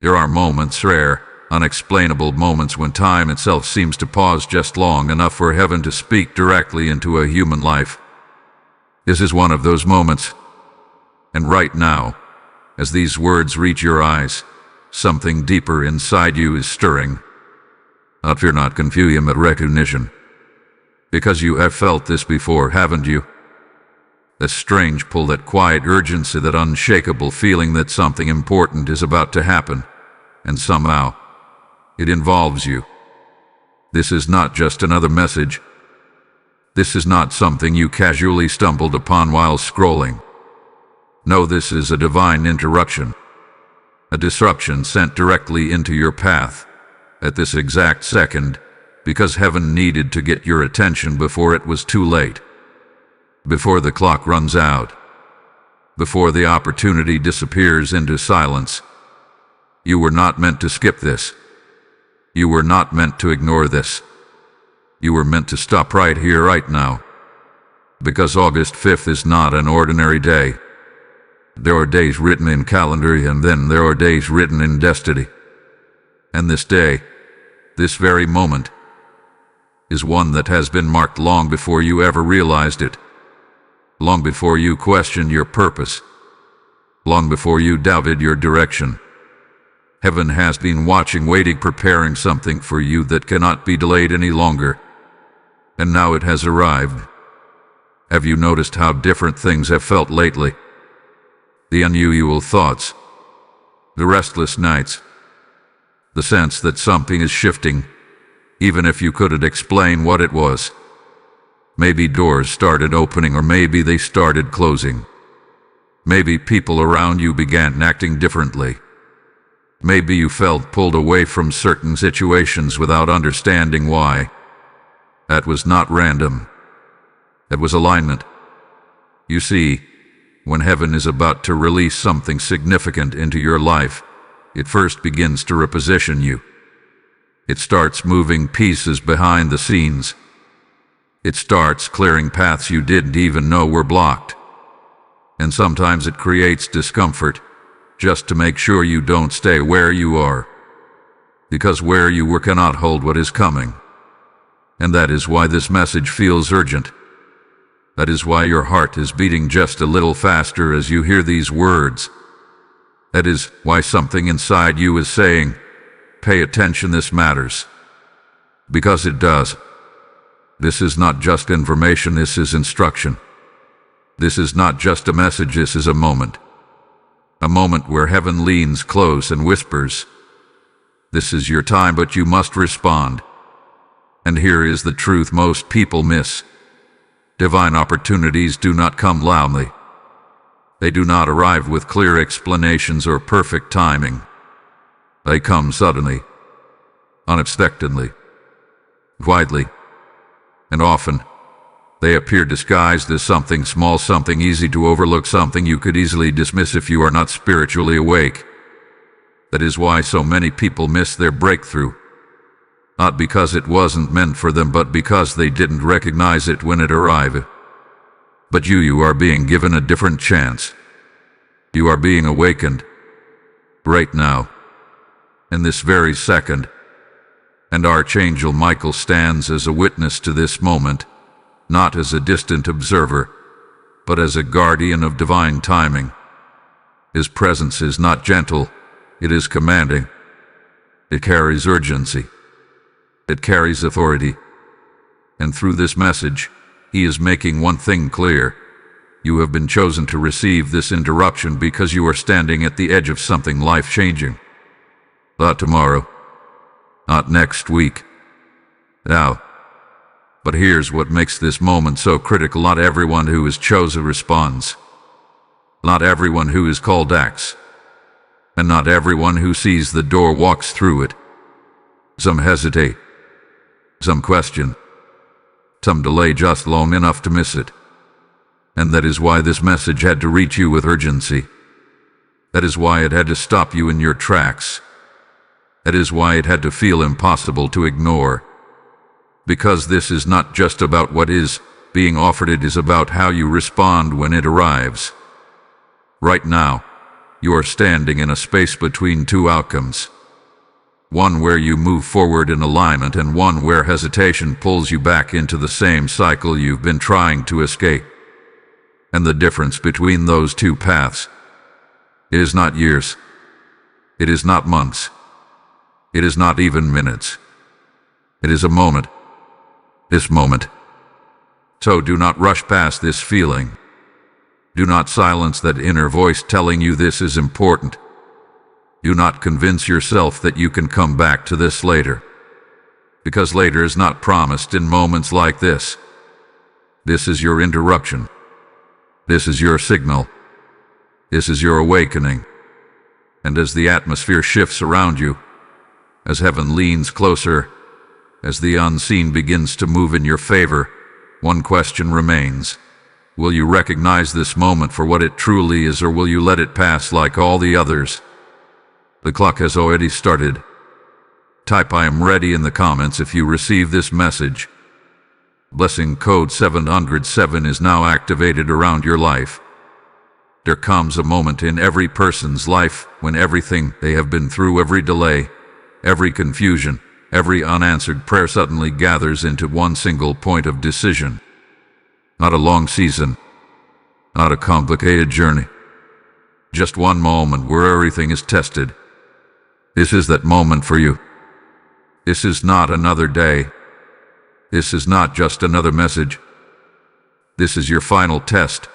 There are moments, rare, unexplainable moments, when time itself seems to pause just long enough for heaven to speak directly into a human life. This is one of those moments. And right now, as these words reach your eyes, something deeper inside you is stirring. Not fear, not confusion, but recognition. Because you have felt this before, haven't you? That strange pull, that quiet urgency, that unshakable feeling that something important is about to happen, and somehow it involves you. This is not just another message. This is not something you casually stumbled upon while scrolling. No, this is a divine interruption, a disruption sent directly into your path at this exact second, because heaven needed to get your attention before it was too late. Before the clock runs out, before the opportunity disappears into silence. You were not meant to skip this. You were not meant to ignore this. You were meant to stop right here, right now. Because August 5th is not an ordinary day. There are days written in calendar, and then there are days written in destiny. And this day, this very moment, is one that has been marked long before you ever realized it. Long before you questioned your purpose. Long before you doubted your direction. Heaven has been watching, waiting, preparing something for you that cannot be delayed any longer. And now it has arrived. Have you noticed how different things have felt lately? The unusual thoughts, the restless nights, the sense that something is shifting, even if you couldn't explain what it was. Maybe doors started opening, or maybe they started closing. Maybe people around you began acting differently. Maybe you felt pulled away from certain situations without understanding why. That was not random. That was alignment. You see, when heaven is about to release something significant into your life, it first begins to reposition you. It starts moving pieces behind the scenes. It starts clearing paths you didn't even know were blocked. And sometimes it creates discomfort, just to make sure you don't stay where you are. Because where you were cannot hold what is coming. And that is why this message feels urgent. That is why your heart is beating just a little faster as you hear these words. That is why something inside you is saying, pay attention, this matters. Because it does. This is not just information, this is instruction. This is not just a message, this is a moment. A moment where heaven leans close and whispers, this is your time, but you must respond. And here is the truth most people miss. Divine opportunities do not come loudly. They do not arrive with clear explanations or perfect timing. They come suddenly, unexpectedly, widely. And often, they appear disguised as something small, something easy to overlook, something you could easily dismiss if you are not spiritually awake. That is why so many people miss their breakthrough. Not because it wasn't meant for them, but because they didn't recognize it when it arrived. But you are being given a different chance. You are being awakened. Right now. In this very second. And Archangel Michael stands as a witness to this moment, not as a distant observer, but as a guardian of divine timing. His presence is not gentle, it is commanding. It carries urgency. It carries authority. And through this message, he is making one thing clear. You have been chosen to receive this interruption because you are standing at the edge of something life-changing. Not tomorrow. Not next week. Now. But here's what makes this moment so critical. Not everyone who is chosen responds. Not everyone who is called acts. And not everyone who sees the door walks through it. Some hesitate. Some question. Some delay just long enough to miss it. And that is why this message had to reach you with urgency. That is why it had to stop you in your tracks. That is why it had to feel impossible to ignore. Because this is not just about what is being offered, it is about how you respond when it arrives. Right now, you are standing in a space between two outcomes. One where you move forward in alignment, and one where hesitation pulls you back into the same cycle you've been trying to escape. And the difference between those two paths, it is not years. It is not months. It is not even minutes. It is a moment. This moment. So do not rush past this feeling. Do not silence that inner voice telling you this is important. Do not convince yourself that you can come back to this later. Because later is not promised in moments like this. This is your interruption. This is your signal. This is your awakening. And as the atmosphere shifts around you, as heaven leans closer, as the unseen begins to move in your favor, one question remains. Will you recognize this moment for what it truly is, or will you let it pass like all the others? The clock has already started. Type "I am ready" in the comments if you receive this message. Blessing code 707 is now activated around your life. There comes a moment in every person's life when everything they have been through, every delay, every confusion, every unanswered prayer suddenly gathers into one single point of decision. Not a long season, not a complicated journey. Just one moment where everything is tested. This is that moment for you. This is not another day. This is not just another message. This is your final test.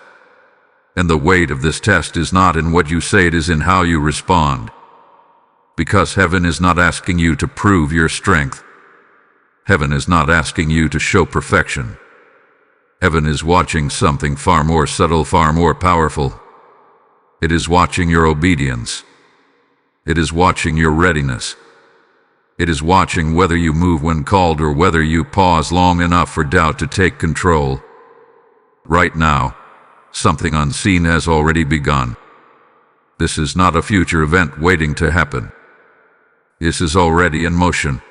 And the weight of this test is not in what you say, it is in how you respond. Because heaven is not asking you to prove your strength. Heaven is not asking you to show perfection. Heaven is watching something far more subtle, far more powerful. It is watching your obedience. It is watching your readiness. It is watching whether you move when called or whether you pause long enough for doubt to take control. Right now, something unseen has already begun. This is not a future event waiting to happen. This is already in motion.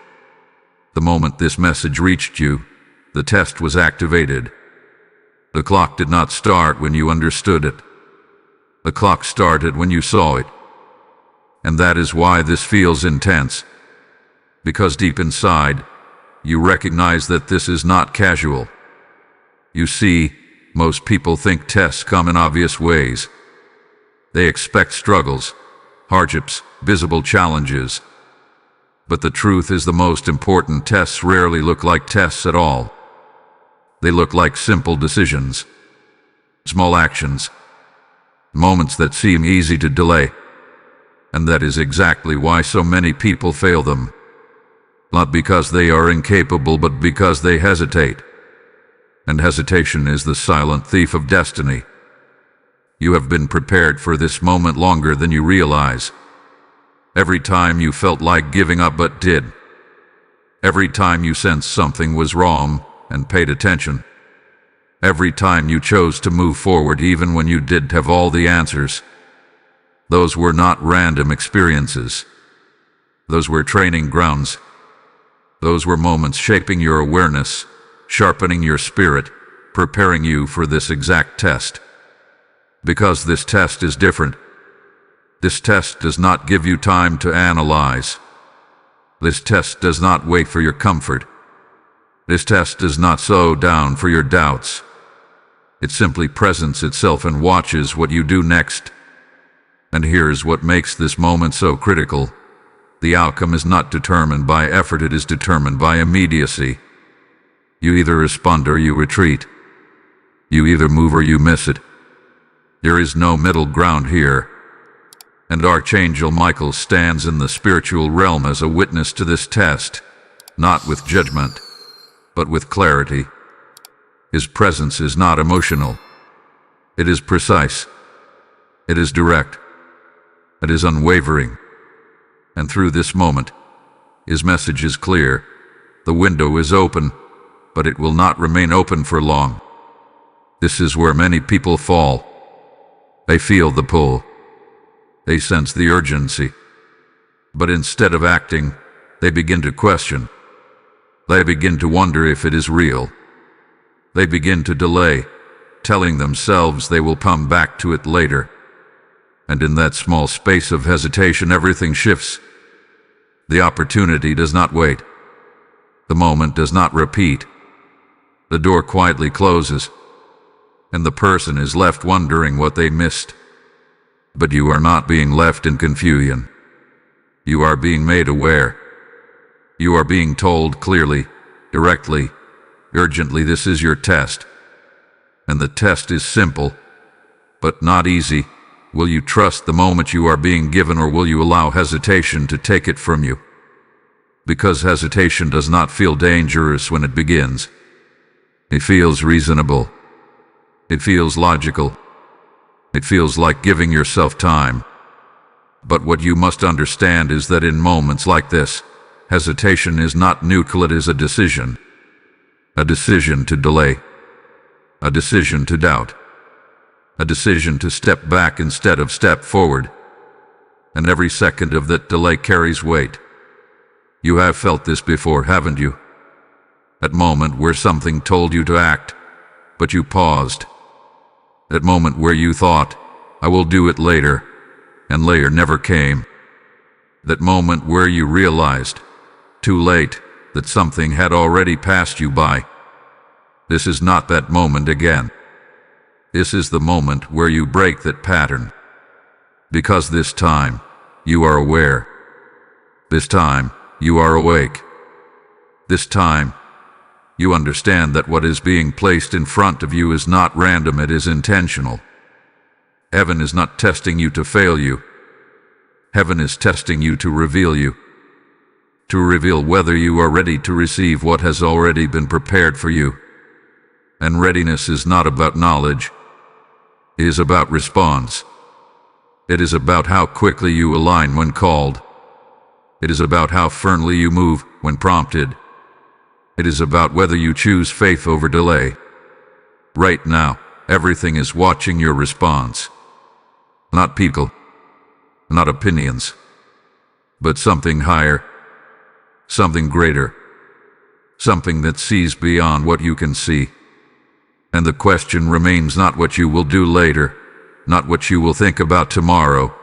The moment this message reached you, the test was activated. The clock did not start when you understood it. The clock started when you saw it. And that is why this feels intense. Because deep inside, you recognize that this is not casual. You see, most people think tests come in obvious ways. They expect struggles, hardships, visible challenges. But the truth is, the most important tests rarely look like tests at all. They look like simple decisions, small actions, moments that seem easy to delay. And that is exactly why so many people fail them. Not because they are incapable, but because they hesitate. And hesitation is the silent thief of destiny. You have been prepared for this moment longer than you realize. Every time you felt like giving up but did. Every time you sensed something was wrong and paid attention. Every time you chose to move forward even when you didn't have all the answers. Those were not random experiences. Those were training grounds. Those were moments shaping your awareness, sharpening your spirit, preparing you for this exact test. Because this test is different. This test does not give you time to analyze. This test does not wait for your comfort. This test does not slow down for your doubts. It simply presents itself and watches what you do next. And here's what makes this moment so critical. The outcome is not determined by effort, it is determined by immediacy. You either respond or you retreat. You either move or you miss it. There is no middle ground here. And Archangel Michael stands in the spiritual realm as a witness to this test, not with judgment, but with clarity. His presence is not emotional. It is precise. It is direct. It is unwavering. And through this moment, his message is clear. The window is open, but it will not remain open for long. This is where many people fall. They feel the pull. They sense the urgency. But instead of acting, they begin to question. They begin to wonder if it is real. They begin to delay, telling themselves they will come back to it later. And in that small space of hesitation, everything shifts. The opportunity does not wait. The moment does not repeat. The door quietly closes, and the person is left wondering what they missed. But you are not being left in confusion. You are being made aware. You are being told clearly, directly, urgently, this is your test. And the test is simple, but not easy. Will you trust the moment you are being given, or will you allow hesitation to take it from you? Because hesitation does not feel dangerous when it begins. It feels reasonable. It feels logical. It feels like giving yourself time. But what you must understand is that in moments like this, hesitation is not neutral, it is a decision. A decision to delay. A decision to doubt. A decision to step back instead of step forward. And every second of that delay carries weight. You have felt this before, haven't you? That moment where something told you to act, but you paused. That moment where you thought, I will do it later, and later never came. That moment where you realized, too late, that something had already passed you by. This is not that moment again. This is the moment where you break that pattern. Because this time, you are aware. This time, you are awake. This time, you understand that what is being placed in front of you is not random, it is intentional. Heaven is not testing you to fail you. Heaven is testing you to reveal you. To reveal whether you are ready to receive what has already been prepared for you. And readiness is not about knowledge. It is about response. It is about how quickly you align when called. It is about how firmly you move when prompted. It is about whether you choose faith over delay. Right now, everything is watching your response. Not people, not opinions, but something higher, something greater, something that sees beyond what you can see. And the question remains not what you will do later, not what you will think about tomorrow,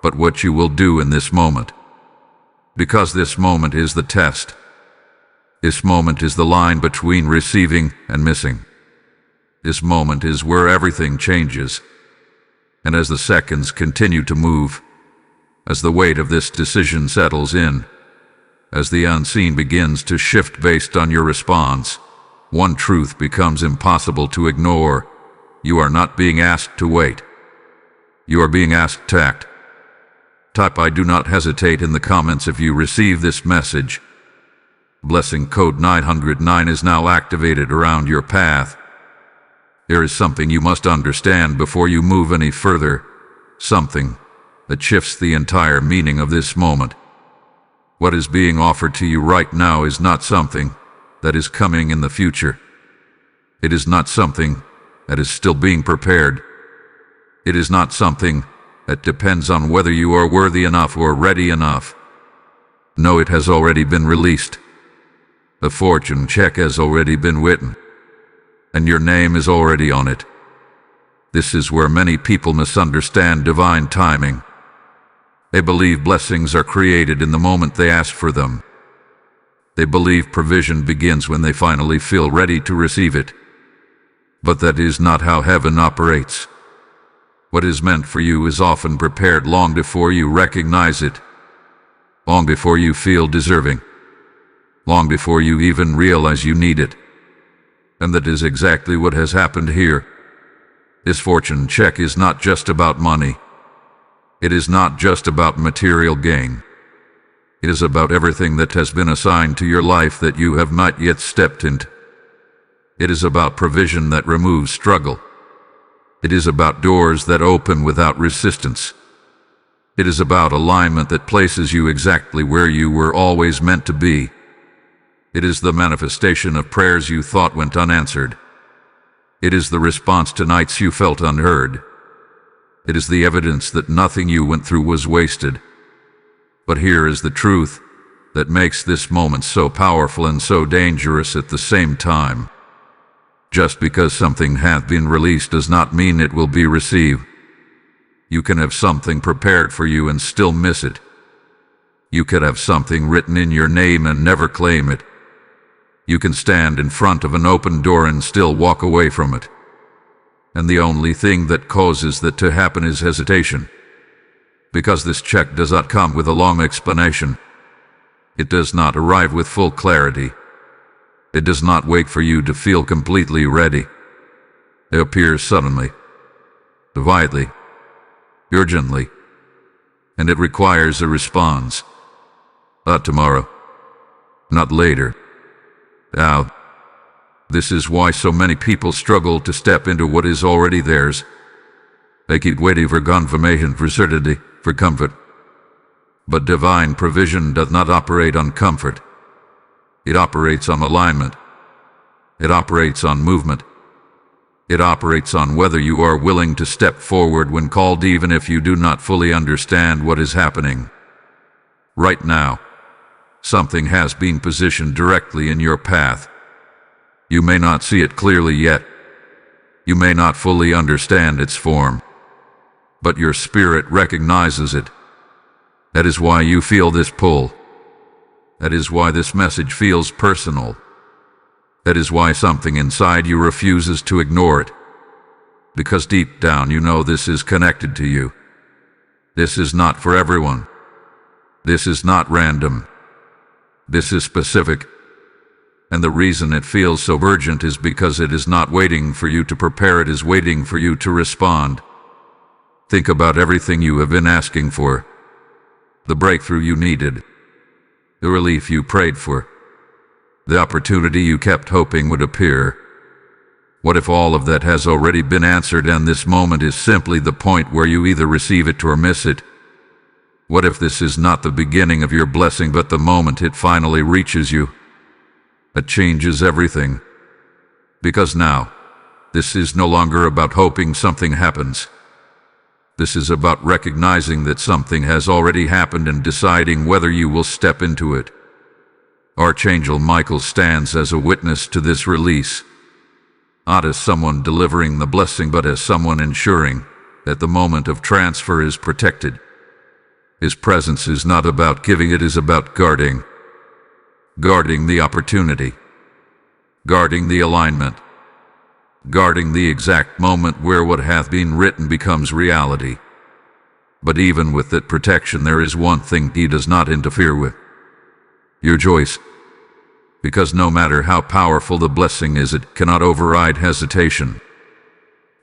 but what you will do in this moment. Because this moment is the test. This moment is the line between receiving and missing. This moment is where everything changes. And as the seconds continue to move, as the weight of this decision settles in, as the unseen begins to shift based on your response, one truth becomes impossible to ignore. You are not being asked to wait. You are being asked to act. Type I do not hesitate in the comments if you receive this message. Blessing code 909 is now activated around your path. There is something you must understand before you move any further, something that shifts the entire meaning of this moment. What is being offered to you right now is not something that is coming in the future. It is not something that is still being prepared. It is not something that depends on whether you are worthy enough or ready enough. No, it has already been released. The fortune check has already been written, and your name is already on it. This is where many people misunderstand divine timing. They believe blessings are created in the moment they ask for them. They believe provision begins when they finally feel ready to receive it. But that is not how heaven operates. What is meant for you is often prepared long before you recognize it, long before you feel deserving, long before you even realize you need it. And that is exactly what has happened here. This fortune check is not just about money. It is not just about material gain. It is about everything that has been assigned to your life that you have not yet stepped into. It is about provision that removes struggle. It is about doors that open without resistance. It is about alignment that places you exactly where you were always meant to be. It is the manifestation of prayers you thought went unanswered. It is the response to nights you felt unheard. It is the evidence that nothing you went through was wasted. But here is the truth that makes this moment so powerful and so dangerous at the same time. Just because something hath been released does not mean it will be received. You can have something prepared for you and still miss it. You could have something written in your name and never claim it. You can stand in front of an open door and still walk away from it. And the only thing that causes that to happen is hesitation. Because this check does not come with a long explanation. It does not arrive with full clarity. It does not wait for you to feel completely ready. It appears suddenly, divinely, urgently, and it requires a response. Not tomorrow, not later, now. This is why so many people struggle to step into what is already theirs. They keep waiting for confirmation, for certainty, for comfort. But divine provision does not operate on comfort. It operates on alignment. It operates on movement. It operates on whether you are willing to step forward when called, even if you do not fully understand what is happening. Right now, something has been positioned directly in your path. You may not see it clearly yet. You may not fully understand its form. But your spirit recognizes it. That is why you feel this pull. That is why this message feels personal. That is why something inside you refuses to ignore it. Because deep down you know this is connected to you. This is not for everyone. This is not random. This is specific. And the reason it feels so urgent is because it is not waiting for you to prepare, it is waiting for you to respond. Think about everything you have been asking for. The breakthrough you needed. The relief you prayed for. The opportunity you kept hoping would appear. What if all of that has already been answered and this moment is simply the point where you either receive it or miss it? What if this is not the beginning of your blessing but the moment it finally reaches you? That changes everything. Because now, this is no longer about hoping something happens. This is about recognizing that something has already happened and deciding whether you will step into it. Archangel Michael stands as a witness to this release. Not as someone delivering the blessing, but as someone ensuring that the moment of transfer is protected. His presence is not about giving, it is about guarding. Guarding the opportunity. Guarding the alignment. Guarding the exact moment where what hath been written becomes reality. But even with that protection, there is one thing he does not interfere with. Your choice. Because no matter how powerful the blessing is, it cannot override hesitation.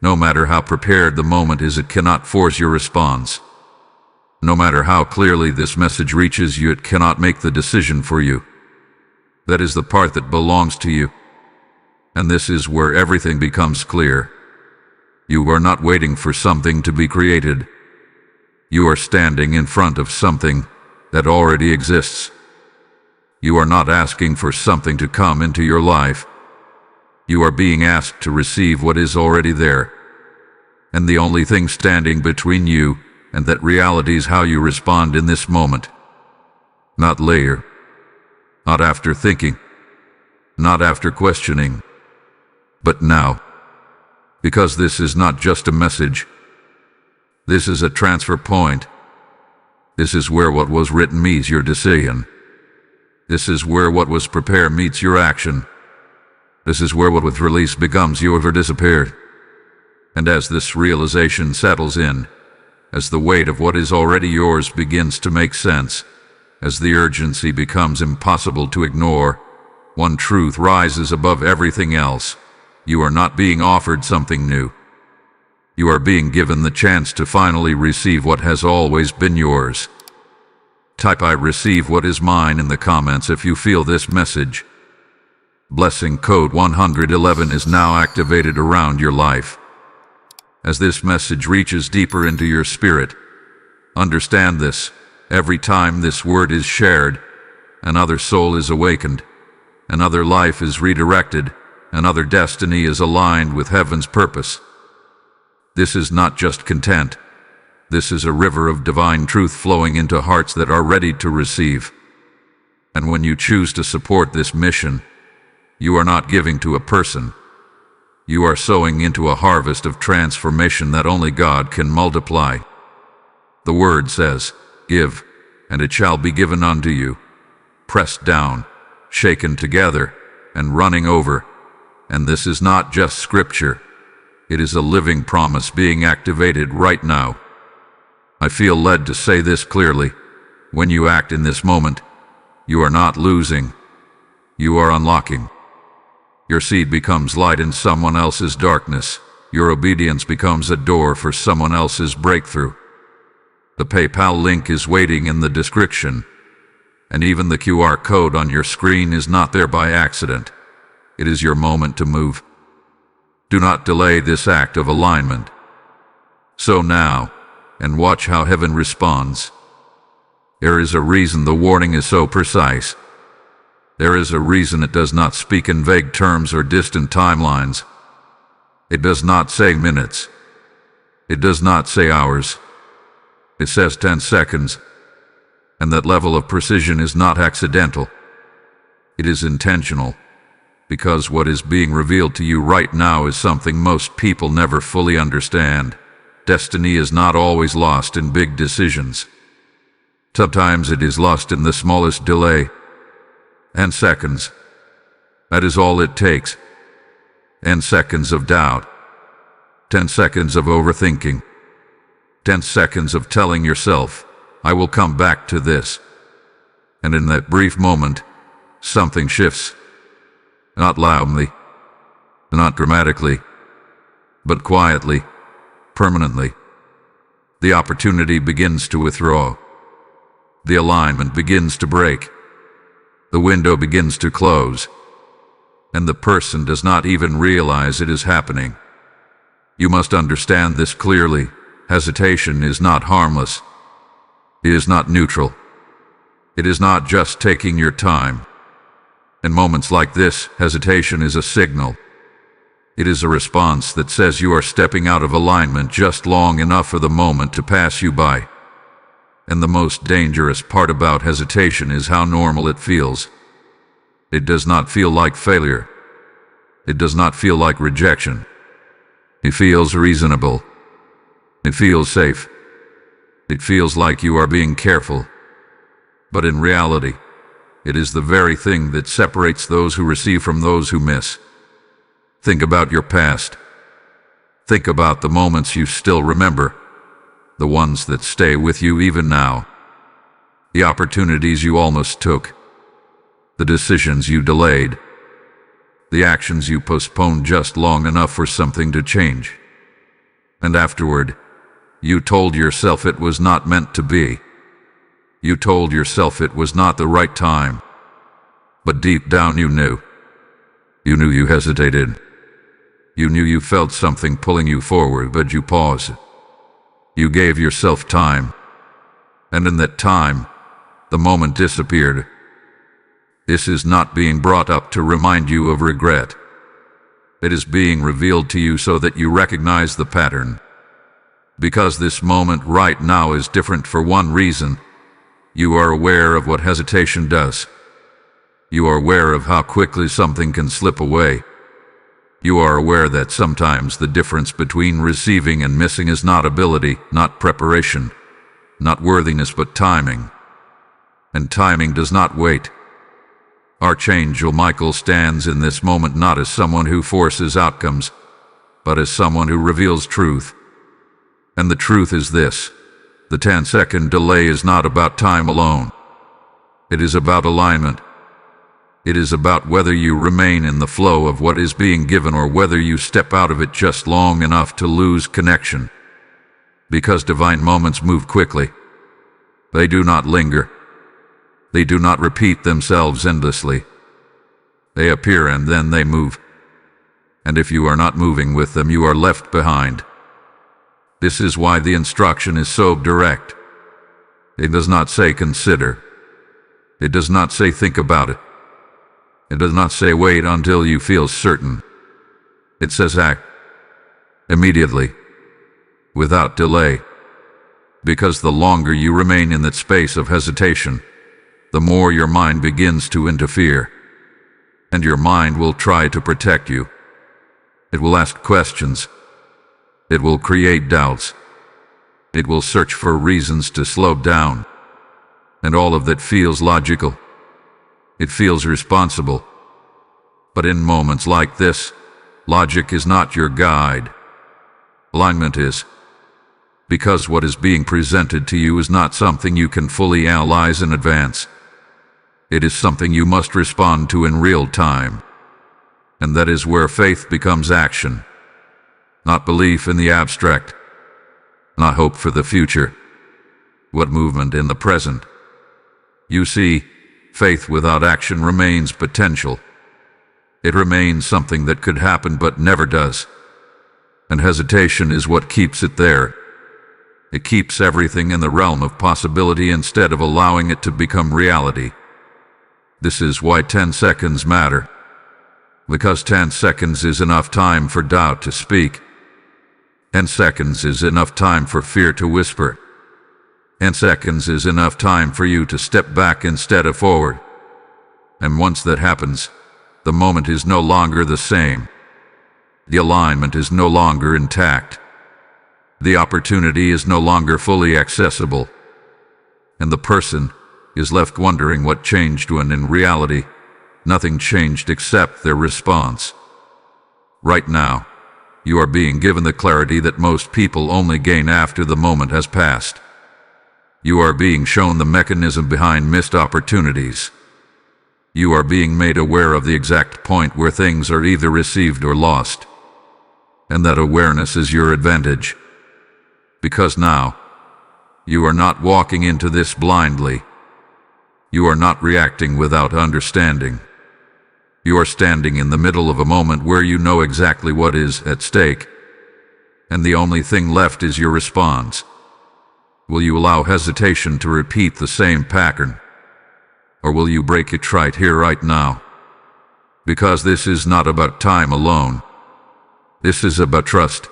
No matter how prepared the moment is, it cannot force your response. No matter how clearly this message reaches you, it cannot make the decision for you. That is the part that belongs to you. And this is where everything becomes clear. You are not waiting for something to be created. You are standing in front of something that already exists. You are not asking for something to come into your life. You are being asked to receive what is already there. And the only thing standing between you and that reality is how you respond in this moment. Not later. Not after thinking. Not after questioning. But now. Because this is not just a message. This is a transfer point. This is where what was written meets your decision. This is where what was prepared meets your action. This is where what was released becomes yours or disappeared. And as this realization settles in, as the weight of what is already yours begins to make sense, as the urgency becomes impossible to ignore, one truth rises above everything else. You are not being offered something new. You are being given the chance to finally receive what has always been yours. Type "I receive what is mine" in the comments if you feel this message. Blessing code 111 is now activated around your life. As this message reaches deeper into your spirit, understand this: every time this word is shared, another soul is awakened, another life is redirected, another destiny is aligned with heaven's purpose. This is not just content. This is a river of divine truth flowing into hearts that are ready to receive. And when you choose to support this mission, you are not giving to a person. You are sowing into a harvest of transformation that only God can multiply. The word says, "Give, and it shall be given unto you, pressed down, shaken together, and running over." And this is not just scripture. It is a living promise being activated right now. I feel led to say this clearly. When you act in this moment, you are not losing. You are unlocking. Your seed becomes light in someone else's darkness. Your obedience becomes a door for someone else's breakthrough. The PayPal link is waiting in the description, and even the QR code on your screen is not there by accident. It is your moment to move. Do not delay this act of alignment. So now, and watch how heaven responds. There is a reason the warning is so precise. There is a reason it does not speak in vague terms or distant timelines. It does not say minutes. It does not say hours. It says 10 seconds. And that level of precision is not accidental. It is intentional. Because what is being revealed to you right now is something most people never fully understand. Destiny is not always lost in big decisions. Sometimes it is lost in the smallest delay. And seconds. That is all it takes. And seconds of doubt. 10 seconds of overthinking. 10 seconds of telling yourself, "I will come back to this." And in that brief moment, something shifts. Not loudly, not dramatically, but quietly, permanently. The opportunity begins to withdraw. The alignment begins to break. The window begins to close. And the person does not even realize it is happening. You must understand this clearly. Hesitation is not harmless. It is not neutral. It is not just taking your time. In moments like this, hesitation is a signal. It is a response that says you are stepping out of alignment just long enough for the moment to pass you by. And the most dangerous part about hesitation is how normal it feels. It does not feel like failure. It does not feel like rejection. It feels reasonable. It feels safe. It feels like you are being careful. But in reality, it is the very thing that separates those who receive from those who miss. Think about your past. Think about the moments you still remember, the ones that stay with you even now, the opportunities you almost took, the decisions you delayed, the actions you postponed just long enough for something to change. And afterward, you told yourself it was not meant to be. You told yourself it was not the right time. But deep down you knew. You knew you hesitated. You knew you felt something pulling you forward, but you paused. You gave yourself time. And in that time, the moment disappeared. This is not being brought up to remind you of regret. It is being revealed to you so that you recognize the pattern. Because this moment right now is different for one reason. You are aware of what hesitation does. You are aware of how quickly something can slip away. You are aware that sometimes the difference between receiving and missing is not ability, not preparation, not worthiness, but timing. And timing does not wait. Archangel Michael stands in this moment not as someone who forces outcomes, but as someone who reveals truth. And the truth is this. The 10-second delay is not about time alone. It is about alignment. It is about whether you remain in the flow of what is being given or whether you step out of it just long enough to lose connection. Because divine moments move quickly. They do not linger. They do not repeat themselves endlessly. They appear and then they move. And if you are not moving with them, you are left behind. This is why the instruction is so direct. It does not say consider. It does not say think about it. It does not say wait until you feel certain. It says act. Immediately. Without delay. Because the longer you remain in that space of hesitation, the more your mind begins to interfere. And your mind will try to protect you. It will ask questions. It will create doubts. It will search for reasons to slow down. And all of that feels logical. It feels responsible. But in moments like this, logic is not your guide. Alignment is. Because what is being presented to you is not something you can fully analyze in advance. It is something you must respond to in real time. And that is where faith becomes action. Not belief in the abstract. Not hope for the future. But movement in the present. You see, faith without action remains potential. It remains something that could happen but never does. And hesitation is what keeps it there. It keeps everything in the realm of possibility instead of allowing it to become reality. This is why 10 seconds matter. Because 10 seconds is enough time for doubt to speak. 10 seconds is enough time for fear to whisper. 10 seconds is enough time for you to step back instead of forward. And once that happens, the moment is no longer the same. The alignment is no longer intact. The opportunity is no longer fully accessible. And the person is left wondering what changed when in reality, nothing changed except their response. Right now, you are being given the clarity that most people only gain after the moment has passed. You are being shown the mechanism behind missed opportunities. You are being made aware of the exact point where things are either received or lost. And that awareness is your advantage. Because now, you are not walking into this blindly. You are not reacting without understanding. You are standing in the middle of a moment where you know exactly what is at stake. And the only thing left is your response. Will you allow hesitation to repeat the same pattern? Or will you break it right here, right now? Because this is not about time alone. This is about trust.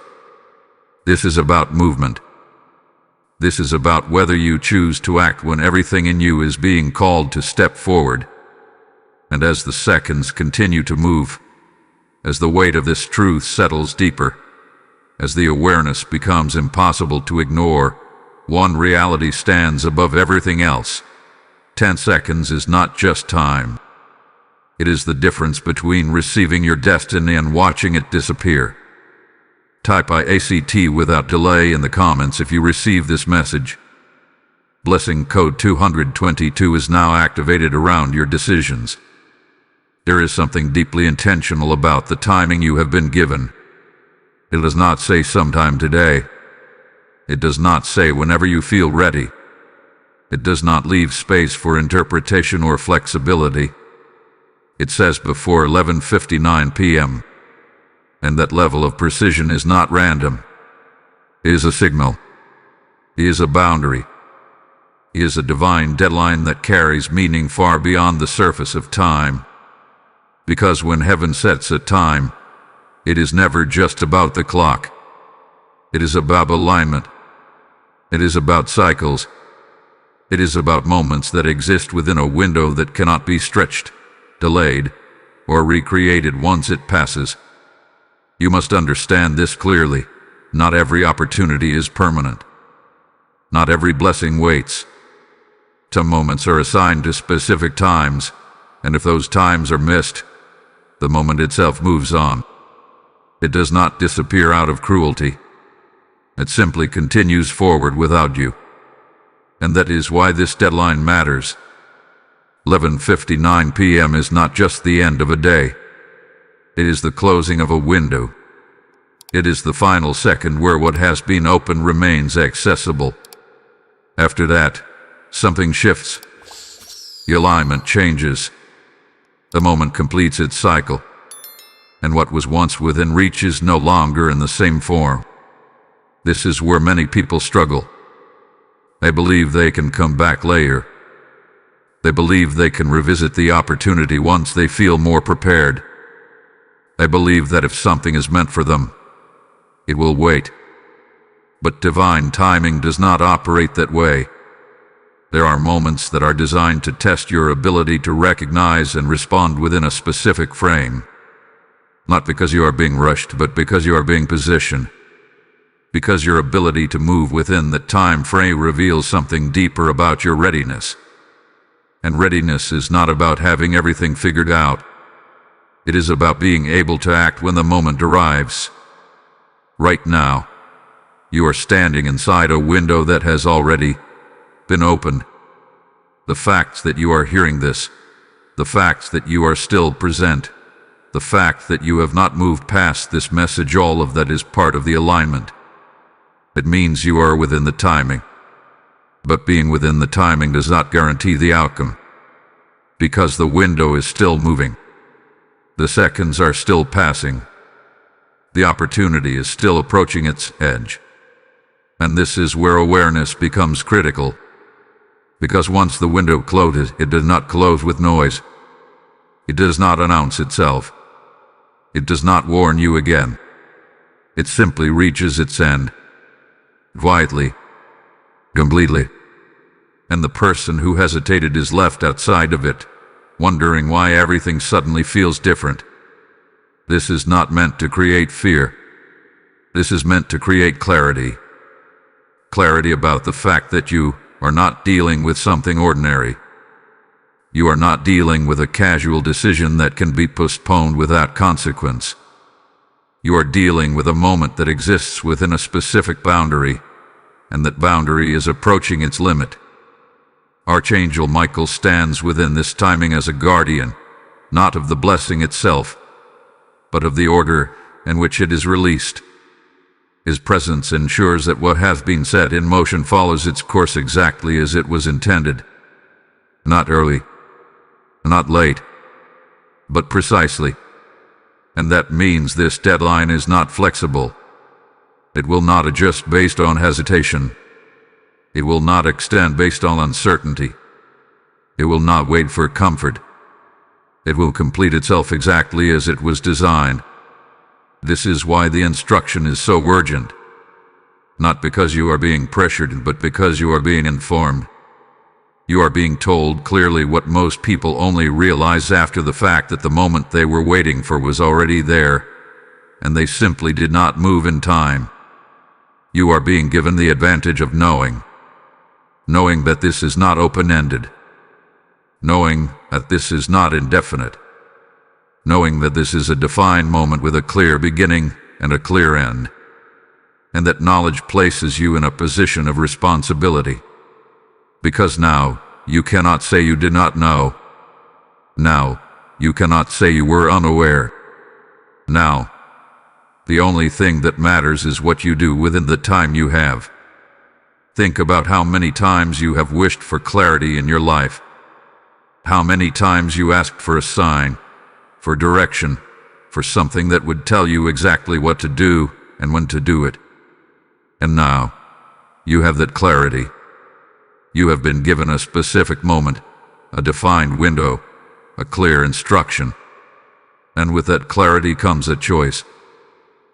This is about movement. This is about whether you choose to act when everything in you is being called to step forward. And as the seconds continue to move, as the weight of this truth settles deeper, as the awareness becomes impossible to ignore, one reality stands above everything else. 10 seconds is not just time. It is the difference between receiving your destiny and watching it disappear. Type IACT without delay in the comments if you receive this message. Blessing code 222 is now activated around your decisions. There is something deeply intentional about the timing you have been given. It does not say sometime today. It does not say whenever you feel ready. It does not leave space for interpretation or flexibility. It says before 11:59 p.m. And that level of precision is not random. It is a signal. It is a boundary. It is a divine deadline that carries meaning far beyond the surface of time. Because when heaven sets a time, it is never just about the clock. It is about alignment. It is about cycles. It is about moments that exist within a window that cannot be stretched, delayed, or recreated once it passes. You must understand this clearly. Not every opportunity is permanent. Not every blessing waits. Some moments are assigned to specific times, and if those times are missed, the moment itself moves on. It does not disappear out of cruelty. It simply continues forward without you. And that is why this deadline matters. 11:59 p.m. is not just the end of a day. It is the closing of a window. It is the final second where what has been open remains accessible. After that, something shifts. The alignment changes. The moment completes its cycle. And what was once within reach is no longer in the same form. This is where many people struggle. They believe they can come back later. They believe they can revisit the opportunity once they feel more prepared. They believe that if something is meant for them, it will wait. But divine timing does not operate that way. There are moments that are designed to test your ability to recognize and respond within a specific frame. Not because you are being rushed, but because you are being positioned. because your ability to move within the time frame reveals something deeper about your readiness. And readiness is not about having everything figured out. It is about being able to act when the moment arrives. Right now, you are standing inside a window that has already been opened. The fact that you are hearing this, the fact that you are still present, the fact that you have not moved past this message, all of that is part of the alignment. It means you are within the timing. But being within the timing does not guarantee the outcome, because the window is still moving. The seconds are still passing. The opportunity is still approaching its edge. And this is where awareness becomes critical. Because once the window closes, it does not close with noise. It does not announce itself. It does not warn you again. It simply reaches its end. Quietly. Completely. And the person who hesitated is left outside of it, wondering why everything suddenly feels different. This is not meant to create fear. This is meant to create clarity. Clarity about the fact that you are not dealing with something ordinary. You are not dealing with a casual decision that can be postponed without consequence. You are dealing with a moment that exists within a specific boundary, and that boundary is approaching its limit. Archangel Michael stands within this timing as a guardian, not of the blessing itself, but of the order in which it is released. His presence ensures that what has been set in motion follows its course exactly as it was intended. Not early, not late, but precisely. And that means this deadline is not flexible. It will not adjust based on hesitation. It will not extend based on uncertainty. It will not wait for comfort. It will complete itself exactly as it was designed. This is why the instruction is so urgent. Not because you are being pressured, but because you are being informed. You are being told clearly what most people only realize after the fact, that the moment they were waiting for was already there, and they simply did not move in time. You are being given the advantage of knowing that this is not open-ended, knowing that this is not indefinite, knowing that this is a defined moment with a clear beginning and a clear end, and that knowledge places you in a position of responsibility. Because now, you cannot say you did not know. Now, you cannot say you were unaware. Now, the only thing that matters is what you do within the time you have. Think about how many times you have wished for clarity in your life. How many times you asked for a sign, for direction, for something that would tell you exactly what to do and when to do it. And now, you have that clarity. You have been given a specific moment, a defined window, a clear instruction. And with that clarity comes a choice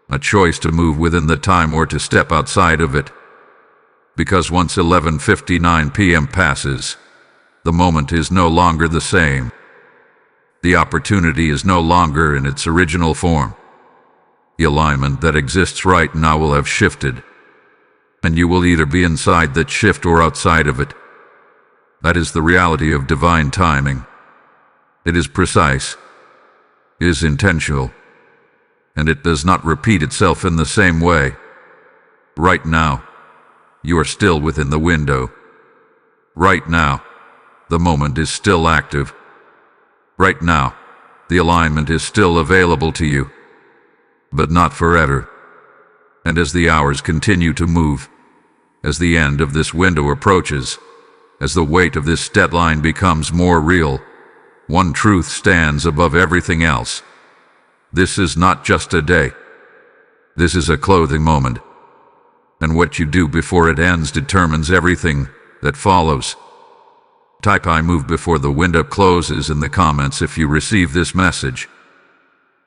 to move within the time or to step outside of it. Because once 11:59 p.m. passes, the moment is no longer the same. The opportunity is no longer in its original form. The alignment that exists right now will have shifted, and you will either be inside that shift or outside of it. That is the reality of divine timing. It is precise, it is intentional, and it does not repeat itself in the same way. Right now, you are still within the window. Right now, the moment is still active. Right now, the alignment is still available to you, but not forever. And as the hours continue to move, as the end of this window approaches, as the weight of this deadline becomes more real, one truth stands above everything else. This is not just a day. This is a clothing moment. And what you do before it ends determines everything that follows. Type "I move" before the window closes in the comments if you receive this message.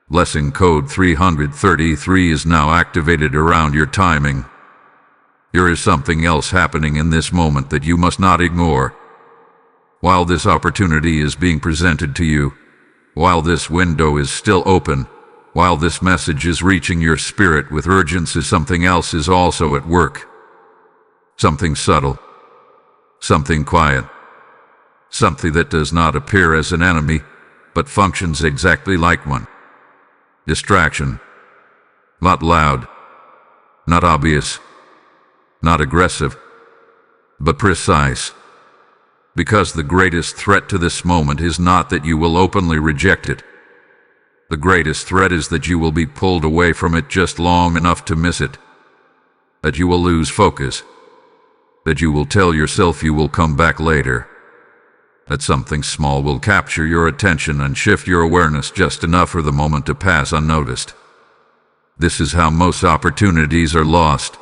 Blessing code 333 is now activated around your timing. There is something else happening in this moment that you must not ignore. While this opportunity is being presented to you, while this window is still open, While this message is reaching your spirit with urgency, something else is also at work. Something subtle, something quiet, something that does not appear as an enemy, but functions exactly like one. Distraction. Not loud, not obvious, not aggressive, but precise. Because the greatest threat to this moment is not that you will openly reject it. The greatest threat is that you will be pulled away from it just long enough to miss it. That you will lose focus. That you will tell yourself you will come back later. That something small will capture your attention and shift your awareness just enough for the moment to pass unnoticed. This is how most opportunities are lost.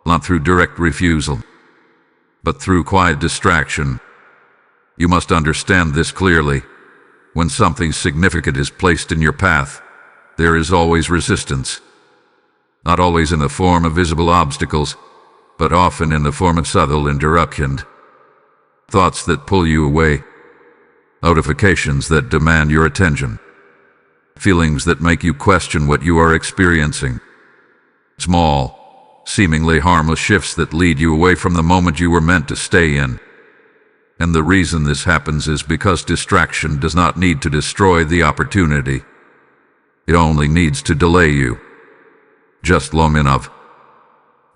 Not through direct refusal, but through quiet distraction. You must understand this clearly. When something significant is placed in your path, there is always resistance. Not always in the form of visible obstacles, but often in the form of subtle interruption. Thoughts that pull you away, notifications that demand your attention, feelings that make you question what you are experiencing. Small, seemingly harmless shifts that lead you away from the moment you were meant to stay in. And the reason this happens is because distraction does not need to destroy the opportunity. It only needs to delay you. Just long enough.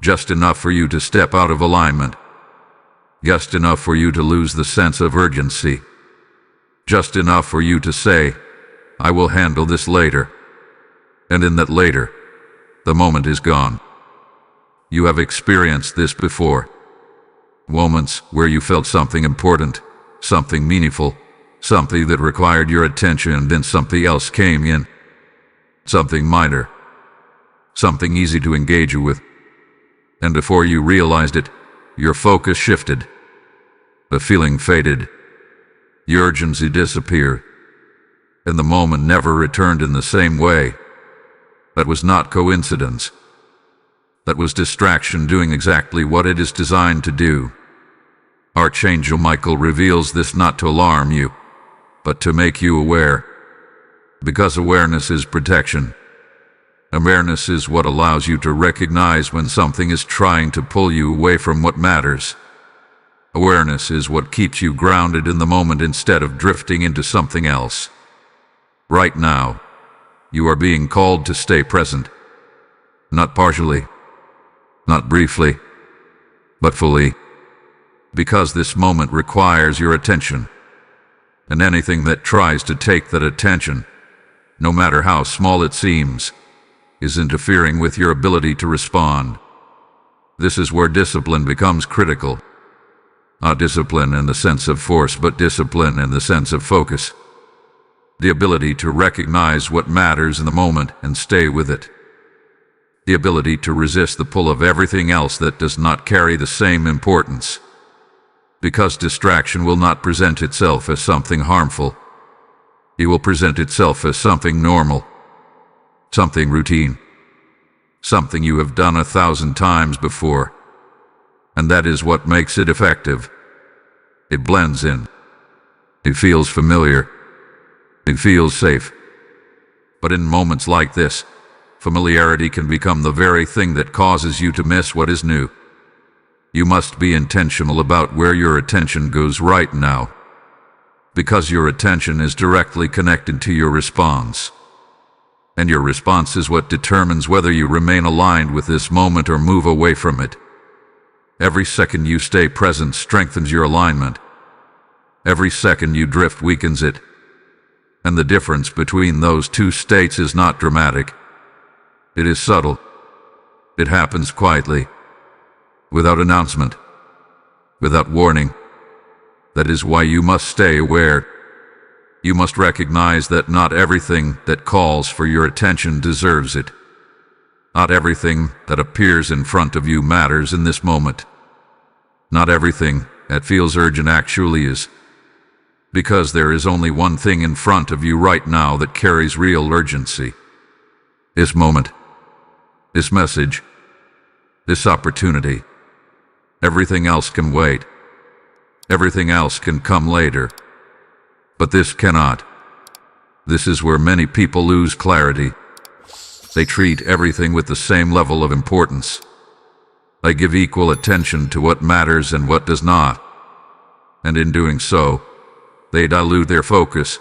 Just enough for you to step out of alignment. Just enough for you to lose the sense of urgency. Just enough for you to say, I will handle this later. And in that later, the moment is gone. You have experienced this before. Moments where you felt something important, something meaningful, something that required your attention, and then something else came in. Something minor. Something easy to engage you with. And before you realized it, your focus shifted. The feeling faded. The urgency disappeared. And the moment never returned in the same way. That was not coincidence. That was distraction doing exactly what it is designed to do. Archangel Michael reveals this not to alarm you, but to make you aware. Because awareness is protection. Awareness is what allows you to recognize when something is trying to pull you away from what matters. Awareness is what keeps you grounded in the moment instead of drifting into something else. Right now, you are being called to stay present. Not partially. Not briefly, but fully. Because this moment requires your attention. And anything that tries to take that attention, no matter how small it seems, is interfering with your ability to respond. This is where discipline becomes critical. Not discipline in the sense of force, but discipline in the sense of focus. The ability to recognize what matters in the moment and stay with it. The ability to resist the pull of everything else that does not carry the same importance. Because distraction will not present itself as something harmful. It will present itself as something normal. Something routine. Something you have done 1,000 times before. And that is what makes it effective. It blends in. It feels familiar. It feels safe. But in moments like this, familiarity can become the very thing that causes you to miss what is new. You must be intentional about where your attention goes right now, because your attention is directly connected to your response. And your response is what determines whether you remain aligned with this moment or move away from it. Every second you stay present strengthens your alignment. Every second you drift weakens it. And the difference between those two states is not dramatic. It is subtle. It happens quietly, without announcement, without warning. That is why you must stay aware. You must recognize that not everything that calls for your attention deserves it. Not everything that appears in front of you matters in this moment. Not everything that feels urgent actually is. Because there is only one thing in front of you right now that carries real urgency. This moment. This message. This opportunity. Everything else can wait. Everything else can come later. But this cannot. This is where many people lose clarity. They treat everything with the same level of importance. They give equal attention to what matters and what does not. And in doing so, they dilute their focus.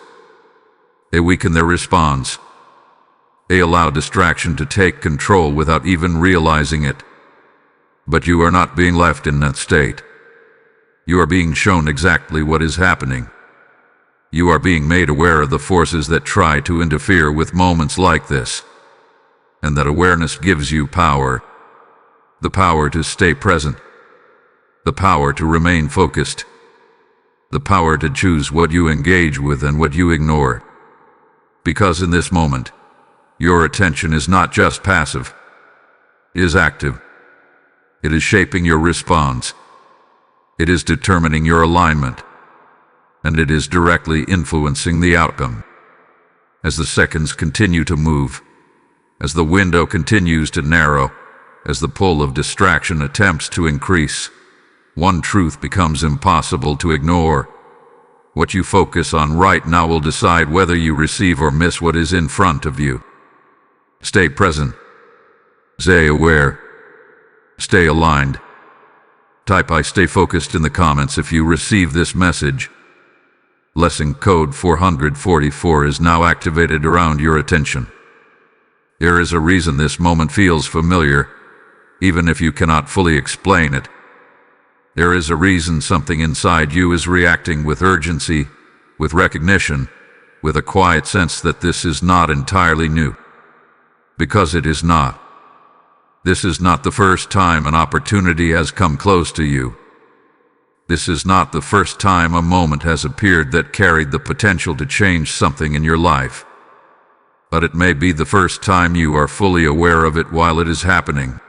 They weaken their response. They allow distraction to take control without even realizing it. But you are not being left in that state. You are being shown exactly what is happening. You are being made aware of the forces that try to interfere with moments like this. And that awareness gives you power. The power to stay present. The power to remain focused. The power to choose what you engage with and what you ignore. Because in this moment, your attention is not just passive. It is active. It is shaping your response. It is determining your alignment. And it is directly influencing the outcome. As the seconds continue to move, as the window continues to narrow, as the pull of distraction attempts to increase, one truth becomes impossible to ignore. What you focus on right now will decide whether you receive or miss what is in front of you. Stay present. Stay aware. Stay aligned. Type "I stay focused" in the comments if you receive this message. Lesson code 444 is now activated around your attention. There is a reason this moment feels familiar, even if you cannot fully explain it. There is a reason something inside you is reacting with urgency, with recognition, with a quiet sense that this is not entirely new. Because it is not. This is not the first time an opportunity has come close to you. This is not the first time a moment has appeared that carried the potential to change something in your life. But it may be the first time you are fully aware of it while it is happening.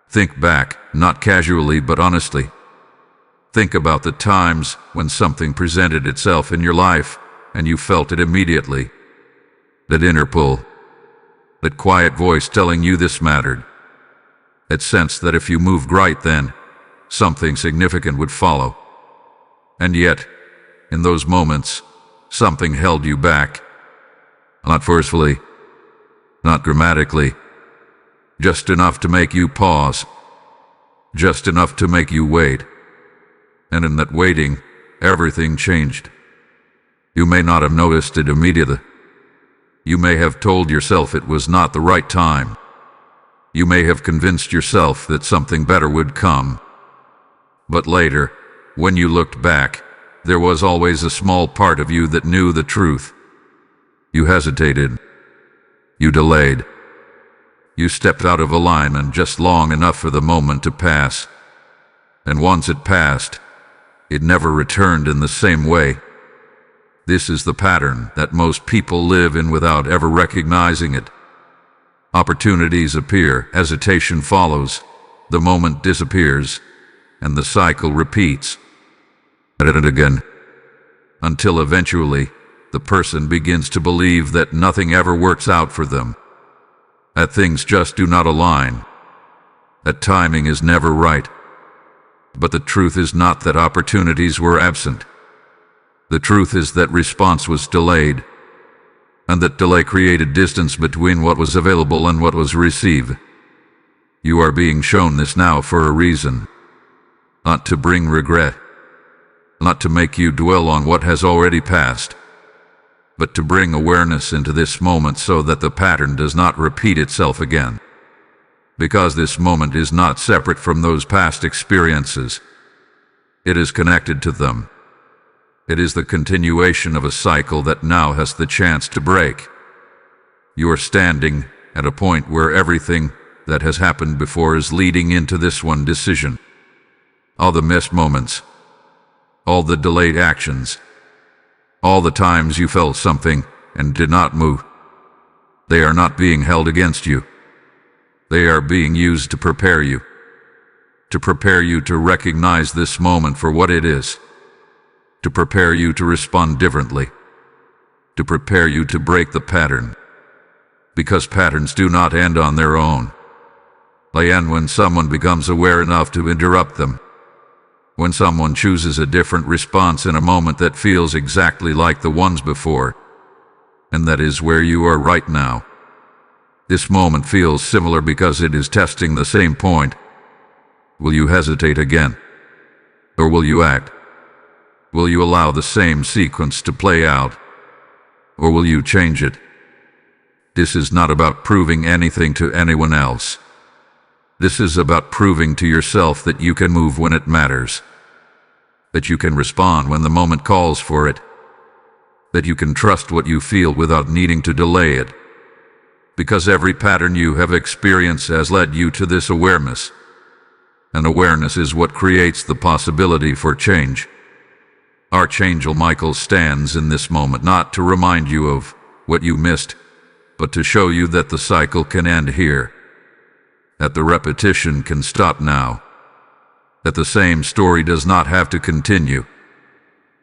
Think back, not casually but honestly. Think about the times when something presented itself in your life and you felt it immediately. That inner pull. That quiet voice telling you this mattered. That sense that if you moved right then, something significant would follow. And yet, in those moments, something held you back. Not forcefully, not dramatically, just enough to make you pause, just enough to make you wait. And in that waiting, everything changed. You may not have noticed it immediately. You may have told yourself it was not the right time. You may have convinced yourself that something better would come. But later, when you looked back, there was always a small part of you that knew the truth. You hesitated. You delayed. You stepped out of alignment just long enough for the moment to pass. And once it passed, it never returned in the same way. This is the pattern that most people live in without ever recognizing it. Opportunities appear, hesitation follows, the moment disappears, and the cycle repeats. And again. Until eventually, the person begins to believe that nothing ever works out for them. That things just do not align. That timing is never right. But the truth is not that opportunities were absent. The truth is that response was delayed, and that delay created distance between what was available and what was received. You are being shown this now for a reason. Not to bring regret, not to make you dwell on what has already passed, but to bring awareness into this moment so that the pattern does not repeat itself again. Because this moment is not separate from those past experiences. It is connected to them. It is the continuation of a cycle that now has the chance to break. You are standing at a point where everything that has happened before is leading into this one decision. All the missed moments, all the delayed actions, all the times you felt something and did not move. They are not being held against you. They are being used to prepare you to recognize this moment for what it is, to prepare you to respond differently, to prepare you to break the pattern. Because patterns do not end on their own. They end when someone becomes aware enough to interrupt them. When someone chooses a different response in a moment that feels exactly like the ones before. and that is where you are right now. This moment feels similar because it is testing the same point. Will you hesitate again? Or will you act? Will you allow the same sequence to play out? Or will you change it? This is not about proving anything to anyone else. This is about proving to yourself that you can move when it matters, that you can respond when the moment calls for it, that you can trust what you feel without needing to delay it. Because every pattern you have experienced has led you to this awareness, and awareness is what creates the possibility for change. Archangel Michael stands in this moment not to remind you of what you missed, but to show you that the cycle can end here, that the repetition can stop now, that the same story does not have to continue,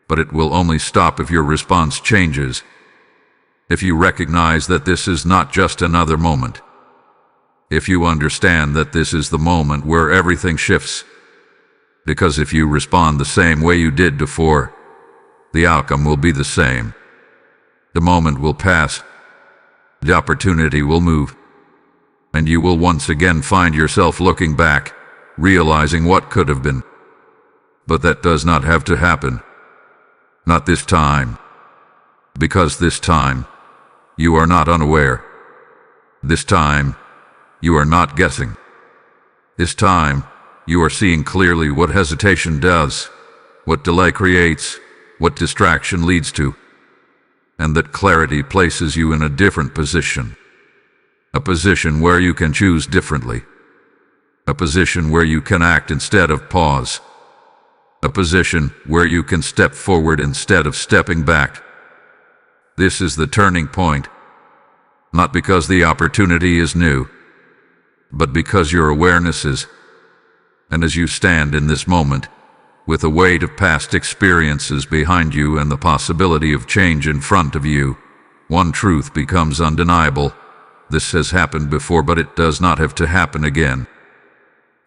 but it will only stop if your response changes, if you recognize that this is not just another moment, if you understand that this is the moment where everything shifts. Because if you respond the same way you did before, the outcome will be the same. The moment will pass, the opportunity will move, and you will once again find yourself looking back, realizing what could have been. But that does not have to happen. Not this time. Because this time, you are not unaware. This time, you are not guessing. This time, you are seeing clearly what hesitation does, what delay creates, what distraction leads to, and that clarity places you in a different position. A position where you can choose differently. A position where you can act instead of pause. A position where you can step forward instead of stepping back. This is the turning point, not because the opportunity is new, but because your awareness is. And as you stand in this moment, with the weight of past experiences behind you and the possibility of change in front of you, one truth becomes undeniable. This has happened before, but it does not have to happen again.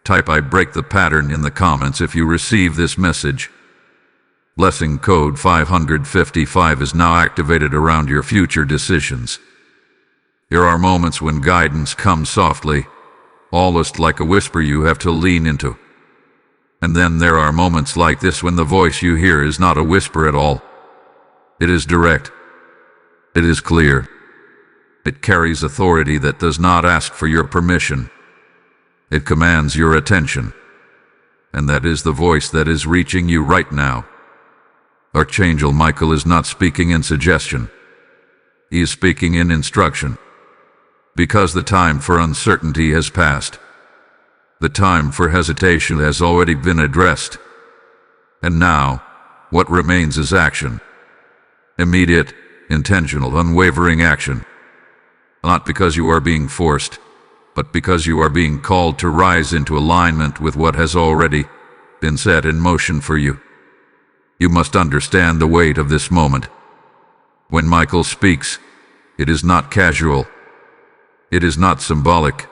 Type "I break the pattern" in the comments if you receive this message. Blessing code 555 is now activated around your future decisions. There are moments when guidance comes softly, almost like a whisper you have to lean into. And then there are moments like this when the voice you hear is not a whisper at all. It is direct. It is clear. It carries authority that does not ask for your permission. It commands your attention. And that is the voice that is reaching you right now. Archangel Michael is not speaking in suggestion. He is speaking in instruction. Because the time for uncertainty has passed. The time for hesitation has already been addressed. And now, what remains is action. Immediate, intentional, unwavering action. Not because you are being forced, but because you are being called to rise into alignment with what has already been set in motion for you. You must understand the weight of this moment. When Michael speaks, it is not casual. It is not symbolic.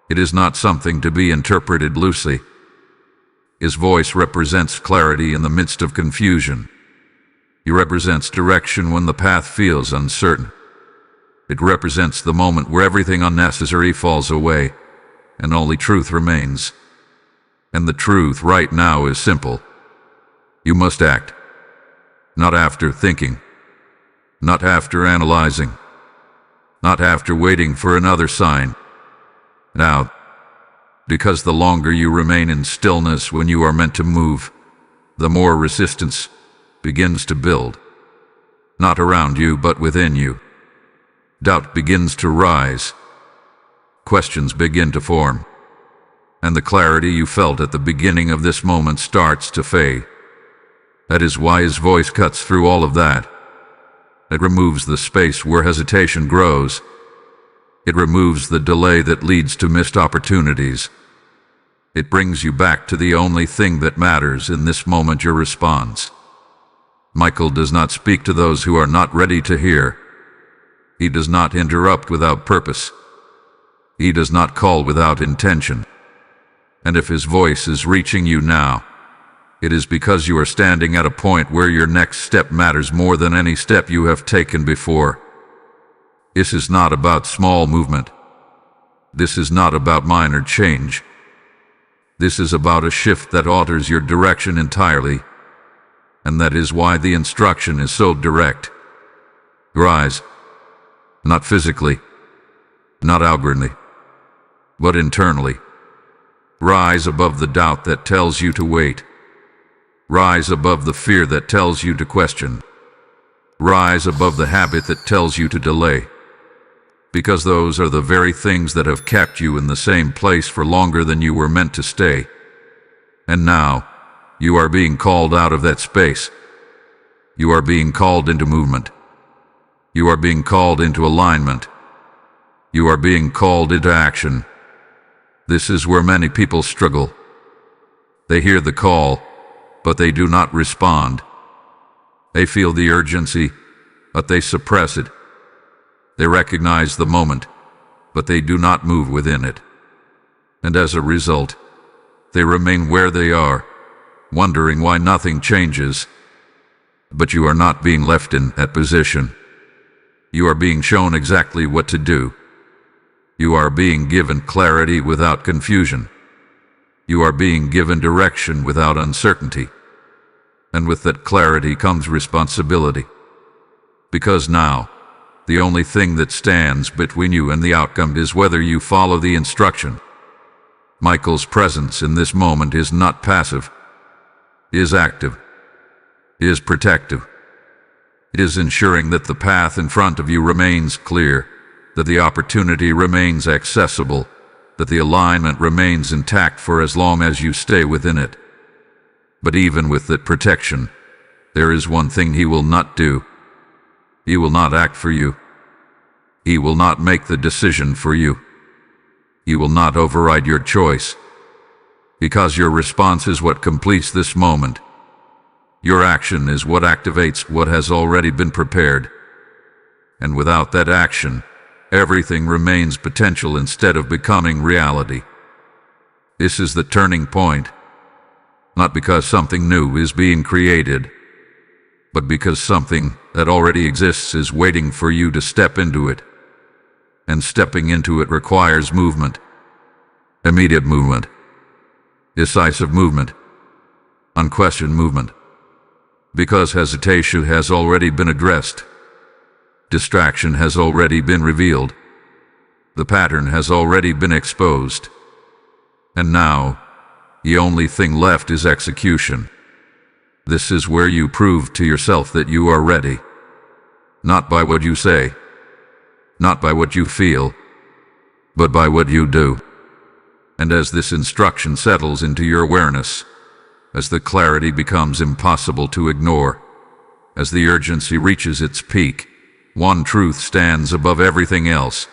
It is not something to be interpreted loosely. His voice represents clarity in the midst of confusion. He represents direction when the path feels uncertain. It represents the moment where everything unnecessary falls away, and only truth remains. And the truth right now is simple. You must act. Not after thinking. Not after analyzing. Not after waiting for another sign. Now, because the longer you remain in stillness when you are meant to move, the more resistance begins to build. Not around you, but within you. Doubt begins to rise. Questions begin to form. And the clarity you felt at the beginning of this moment starts to fade. That is why his voice cuts through all of that. It removes the space where hesitation grows. It removes the delay that leads to missed opportunities. It brings you back to the only thing that matters in this moment: your response. Michael does not speak to those who are not ready to hear. He does not interrupt without purpose. He does not call without intention. And if his voice is reaching you now, it is because you are standing at a point where your next step matters more than any step you have taken before. This is not about small movement. This is not about minor change. This is about a shift that alters your direction entirely, and that is why the instruction is so direct. Rise, not physically, not outwardly, but internally. Rise above the doubt that tells you to wait. Rise above the fear that tells you to question. Rise above the habit that tells you to delay. Because those are the very things that have kept you in the same place for longer than you were meant to stay. And now, you are being called out of that space. You are being called into movement. You are being called into alignment. You are being called into action. This is where many people struggle. They hear the call, but they do not respond. They feel the urgency, but they suppress it. They recognize the moment, but they do not move within it. And as a result, they remain where they are, wondering why nothing changes. But you are not being left in that position. You are being shown exactly what to do. You are being given clarity without confusion. You are being given direction without uncertainty. And with that clarity comes responsibility. Because now, the only thing that stands between you and the outcome is whether you follow the instruction. Michael's presence in this moment is not passive. It is active. It is protective. It is ensuring that the path in front of you remains clear, that the opportunity remains accessible, that the alignment remains intact for as long as you stay within it. But even with that protection, there is one thing he will not do. He will not act for you. He will not make the decision for you. He will not override your choice. Because your response is what completes this moment. Your action is what activates what has already been prepared. And without that action, everything remains potential instead of becoming reality. This is the turning point. Not because something new is being created, but because something that already exists is waiting for you to step into it. And stepping into it requires movement. Immediate movement. Decisive movement. Unquestioned movement. Because hesitation has already been addressed. Distraction has already been revealed. The pattern has already been exposed. And now, the only thing left is execution. This is where you prove to yourself that you are ready. Not by what you say, not by what you feel, but by what you do. And as this instruction settles into your awareness, as the clarity becomes impossible to ignore, as the urgency reaches its peak, one truth stands above everything else.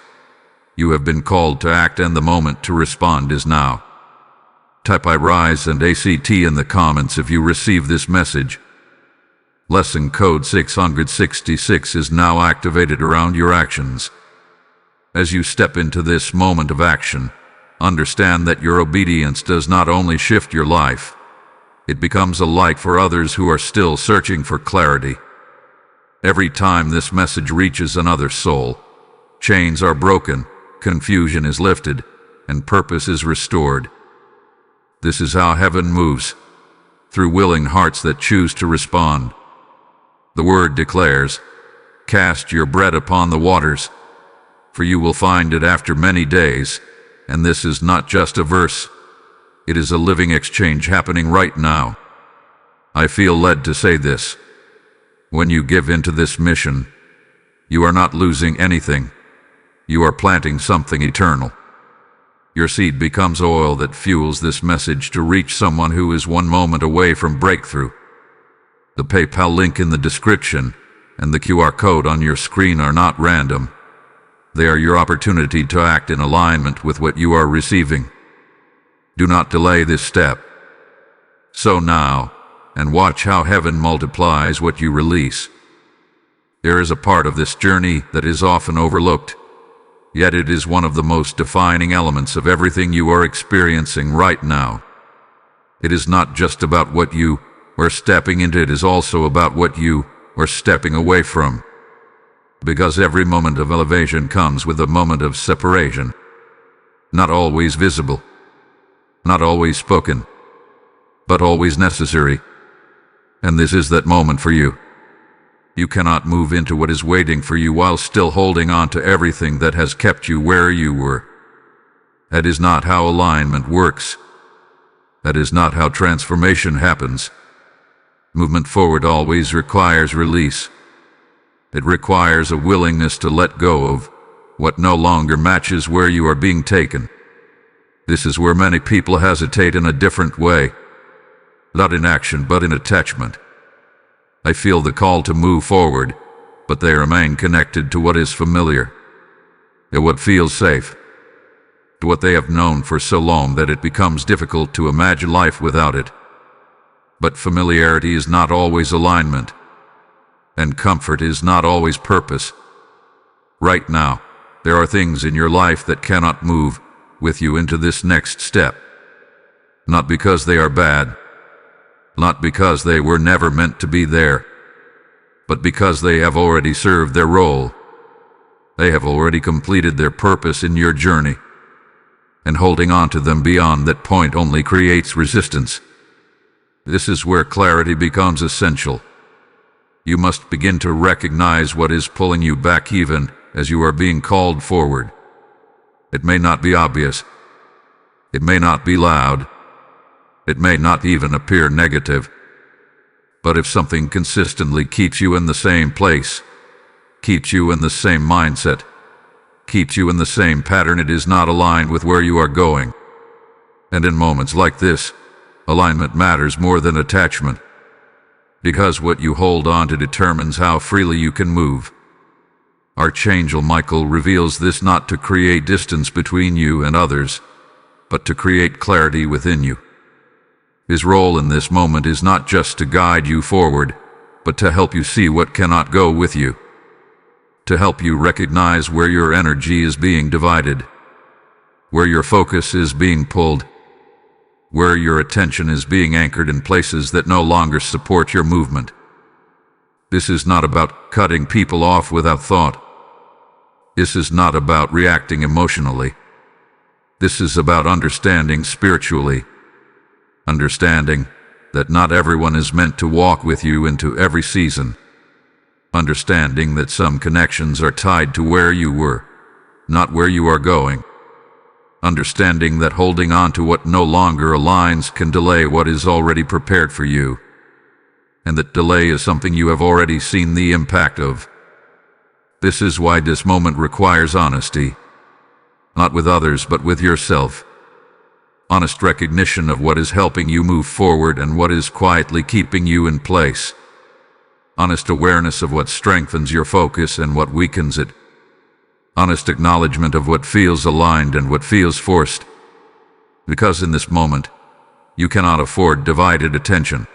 You have been called to act, and the moment to respond is now. Type I RISE and ACT in the comments if you receive this message. Lesson code 666 is now activated around your actions. As you step into this moment of action, understand that your obedience does not only shift your life, it becomes a light for others who are still searching for clarity. Every time this message reaches another soul, chains are broken, confusion is lifted, and purpose is restored. This is how heaven moves, through willing hearts that choose to respond. The word declares, "Cast your bread upon the waters, for you will find it after many days." And this is not just a verse. It is a living exchange happening right now. I feel led to say this. When you give into this mission, you are not losing anything. You are planting something eternal. Your seed becomes oil that fuels this message to reach someone who is one moment away from breakthrough. The PayPal link in the description and the QR code on your screen are not random. They are your opportunity to act in alignment with what you are receiving. Do not delay this step. Sow now, and watch how heaven multiplies what you release. There is a part of this journey that is often overlooked, yet it is one of the most defining elements of everything you are experiencing right now. It is not just about what you are stepping into, it is also about what you are stepping away from. Because every moment of elevation comes with a moment of separation. Not always visible, not always spoken, but always necessary. And this is that moment for you. You cannot move into what is waiting for you while still holding on to everything that has kept you where you were. That is not how alignment works. That is not how transformation happens. Movement forward always requires release. It requires a willingness to let go of what no longer matches where you are being taken. This is where many people hesitate in a different way. Not in action, but in attachment. They feel the call to move forward, but they remain connected to what is familiar, to what feels safe, to what they have known for so long that it becomes difficult to imagine life without it. But familiarity is not always alignment, and comfort is not always purpose. Right now, there are things in your life that cannot move with you into this next step. Not because they are bad, not because they were never meant to be there, but because they have already served their role. They have already completed their purpose in your journey, and holding on to them beyond that point only creates resistance. This is where clarity becomes essential. You must begin to recognize what is pulling you back even as you are being called forward. It may not be obvious. It may not be loud. It may not even appear negative. But if something consistently keeps you in the same place, keeps you in the same mindset, keeps you in the same pattern, it is not aligned with where you are going. And in moments like this, alignment matters more than attachment, because what you hold on to determines how freely you can move. Archangel Michael reveals this not to create distance between you and others, but to create clarity within you. His role in this moment is not just to guide you forward, but to help you see what cannot go with you, to help you recognize where your energy is being divided, where your focus is being pulled, where your attention is being anchored in places that no longer support your movement. This is not about cutting people off without thought. This is not about reacting emotionally. This is about understanding spiritually. Understanding that not everyone is meant to walk with you into every season. Understanding that some connections are tied to where you were, not where you are going. Understanding that holding on to what no longer aligns can delay what is already prepared for you, and that delay is something you have already seen the impact of. This is why this moment requires honesty, not with others but with yourself. Honest recognition of what is helping you move forward and what is quietly keeping you in place. Honest awareness of what strengthens your focus and what weakens it. Honest acknowledgement of what feels aligned and what feels forced. Because in this moment, you cannot afford divided attention.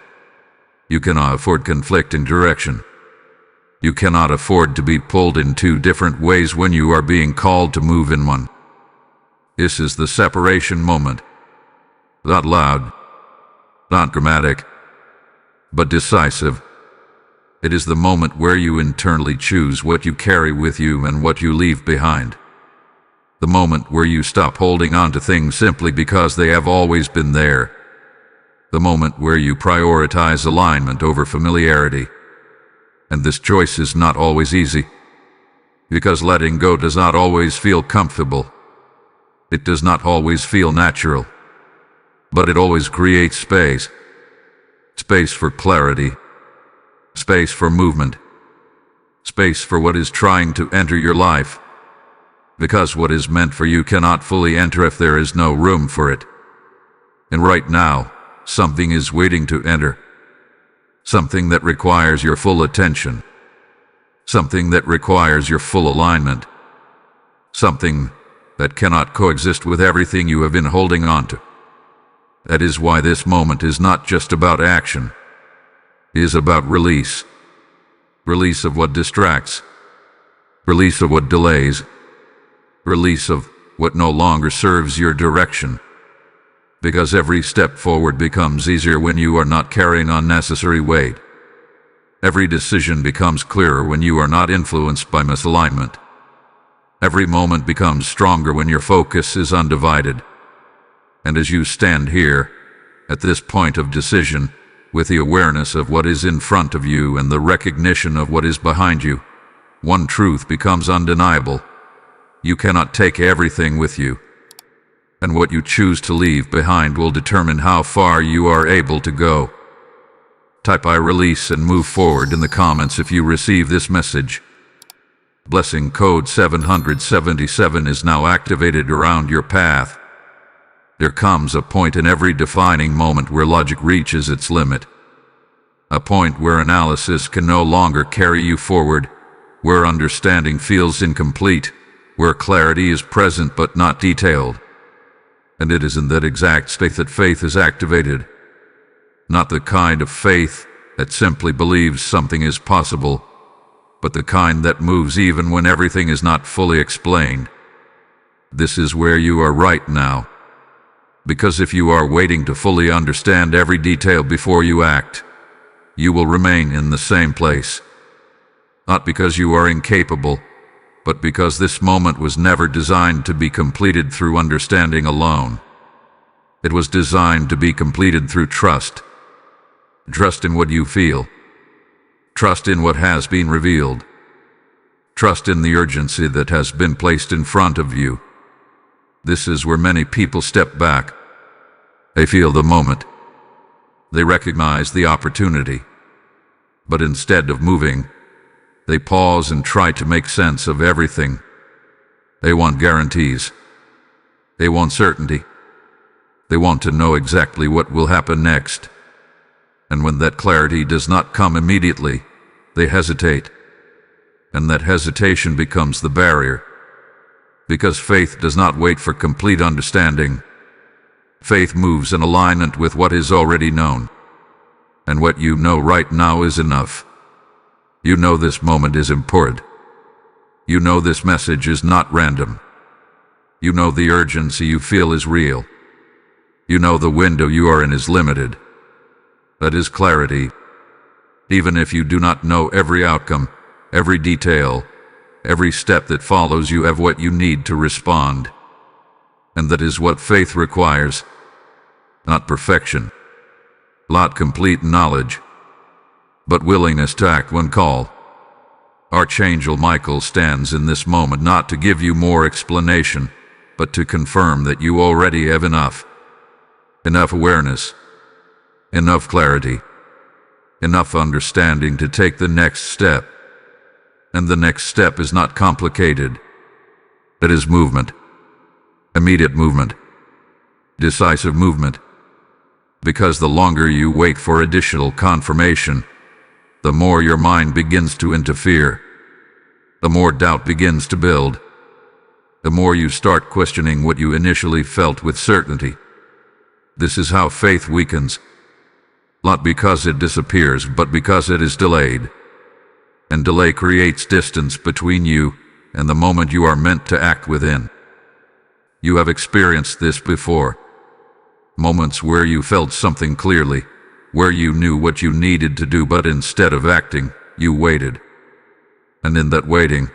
You cannot afford conflicting direction. You cannot afford to be pulled in two different ways when you are being called to move in one. This is the separation moment. Not loud, not dramatic, but decisive. It is the moment where you internally choose what you carry with you and what you leave behind. The moment where you stop holding on to things simply because they have always been there. The moment where you prioritize alignment over familiarity. And this choice is not always easy, because letting go does not always feel comfortable. It does not always feel natural. But it always creates space. Space for clarity. Space for movement. Space for what is trying to enter your life. Because what is meant for you cannot fully enter if there is no room for it. And right now, something is waiting to enter. Something that requires your full attention. Something that requires your full alignment. Something that cannot coexist with everything you have been holding on to. That is why this moment is not just about action. It is about release. Release of what distracts. Release of what delays. Release of what no longer serves your direction. Because every step forward becomes easier when you are not carrying unnecessary weight. Every decision becomes clearer when you are not influenced by misalignment. Every moment becomes stronger when your focus is undivided. And as you stand here, at this point of decision, with the awareness of what is in front of you and the recognition of what is behind you, one truth becomes undeniable. You cannot take everything with you. And what you choose to leave behind will determine how far you are able to go. Type "I release" and move forward in the comments if you receive this message. Blessing code 777 is now activated around your path. There comes a point in every defining moment where logic reaches its limit. A point where analysis can no longer carry you forward, where understanding feels incomplete, where clarity is present but not detailed. And it is in that exact state that faith is activated. Not the kind of faith that simply believes something is possible, but the kind that moves even when everything is not fully explained. This is where you are right now. Because if you are waiting to fully understand every detail before you act, you will remain in the same place. Not because you are incapable, but because this moment was never designed to be completed through understanding alone. It was designed to be completed through trust. Trust in what you feel. Trust in what has been revealed. Trust in the urgency that has been placed in front of you. This is where many people step back. They feel the moment. They recognize the opportunity. But instead of moving, they pause and try to make sense of everything. They want guarantees. They want certainty. They want to know exactly what will happen next. And when that clarity does not come immediately, they hesitate. And that hesitation becomes the barrier. Because faith does not wait for complete understanding. Faith moves in alignment with what is already known. And what you know right now is enough. You know this moment is important. You know this message is not random. You know the urgency you feel is real. You know the window you are in is limited. That is clarity. Even if you do not know every outcome, every detail, every step that follows, you have what you need to respond. And that is what faith requires. Not perfection, not complete knowledge, but willingness to act when called. Archangel Michael stands in this moment not to give you more explanation, but to confirm that you already have enough. Enough awareness. Enough clarity, enough understanding to take the next step. And the next step is not complicated. It is movement. Immediate movement. Decisive movement. Because the longer you wait for additional confirmation, the more your mind begins to interfere. The more doubt begins to build. The more you start questioning what you initially felt with certainty. This is how faith weakens. Not because it disappears, but because it is delayed. And delay creates distance between you and the moment you are meant to act within. You have experienced this before. Moments where you felt something clearly, where you knew what you needed to do, but instead of acting, you waited. And in that waiting,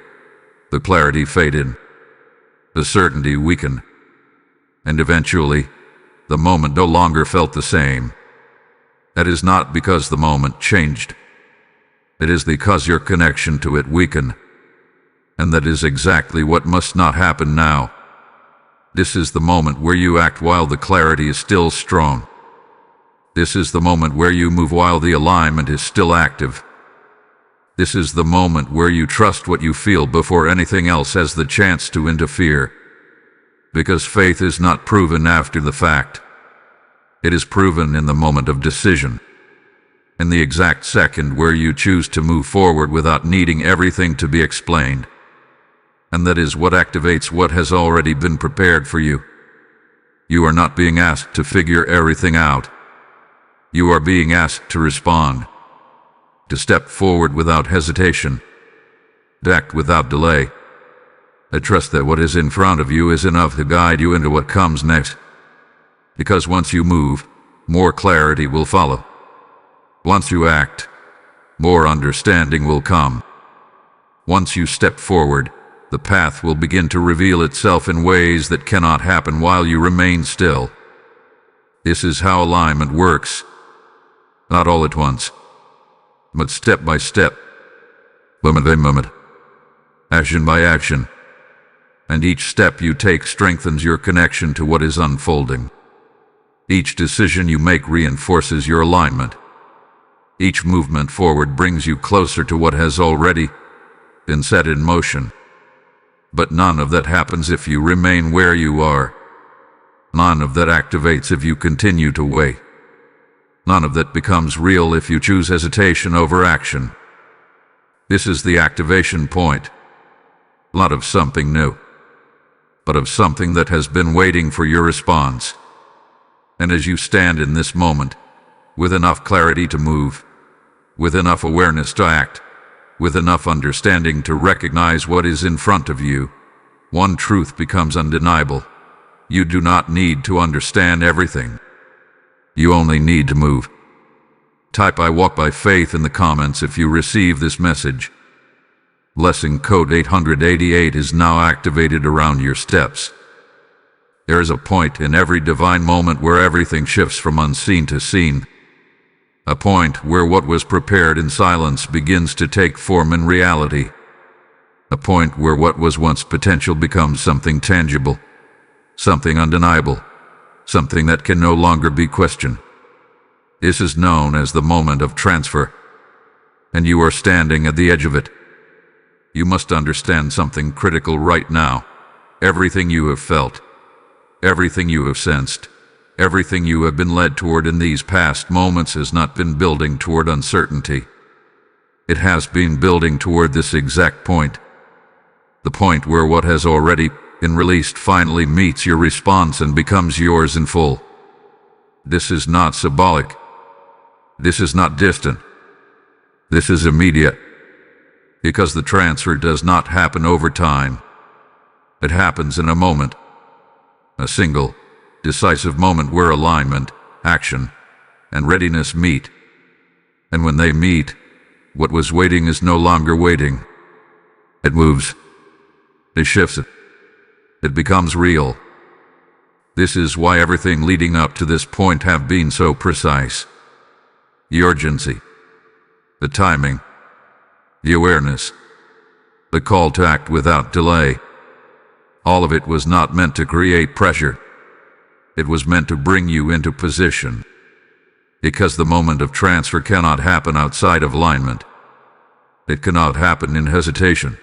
the clarity faded. The certainty weakened. And eventually, the moment no longer felt the same. That is not because the moment changed. It is because your connection to it weakened. And that is exactly what must not happen now. This is the moment where you act while the clarity is still strong. This is the moment where you move while the alignment is still active. This is the moment where you trust what you feel before anything else has the chance to interfere. Because faith is not proven after the fact. It is proven in the moment of decision. In the exact second where you choose to move forward without needing everything to be explained. And that is what activates what has already been prepared for you. You are not being asked to figure everything out. You are being asked to respond. To step forward without hesitation. To act without delay. I trust that what is in front of you is enough to guide you into what comes next. Because once you move, more clarity will follow. Once you act, more understanding will come. Once you step forward, the path will begin to reveal itself in ways that cannot happen while you remain still. This is how alignment works. Not all at once, but step by step, moment by moment, action by action. And each step you take strengthens your connection to what is unfolding. Each decision you make reinforces your alignment. Each movement forward brings you closer to what has already been set in motion. But none of that happens if you remain where you are. None of that activates if you continue to wait. None of that becomes real if you choose hesitation over action. This is the activation point. Not of something new, but of something that has been waiting for your response. And as you stand in this moment, with enough clarity to move, with enough awareness to act, with enough understanding to recognize what is in front of you, one truth becomes undeniable. You do not need to understand everything. You only need to move. Type "I walk by faith" in the comments if you receive this message. Blessing code 888 is now activated around your steps. There is a point in every divine moment where everything shifts from unseen to seen. A point where what was prepared in silence begins to take form in reality. A point where what was once potential becomes something tangible, something undeniable, something that can no longer be questioned. This is known as the moment of transfer, and you are standing at the edge of it. You must understand something critical right now. Everything you have felt, everything you have sensed, everything you have been led toward in these past moments has not been building toward uncertainty. It has been building toward this exact point. The point where what has already been released finally meets your response and becomes yours in full. This is not symbolic. This is not distant. This is immediate. Because the transfer does not happen over time. It happens in a moment. A single, decisive moment where alignment, action, and readiness meet. And when they meet, what was waiting is no longer waiting. It moves. It shifts. It becomes real. This is why everything leading up to this point have been so precise. The urgency, the timing, the awareness, the call to act without delay. All of it was not meant to create pressure. It was meant to bring you into position. Because the moment of transfer cannot happen outside of alignment. It cannot happen in hesitation.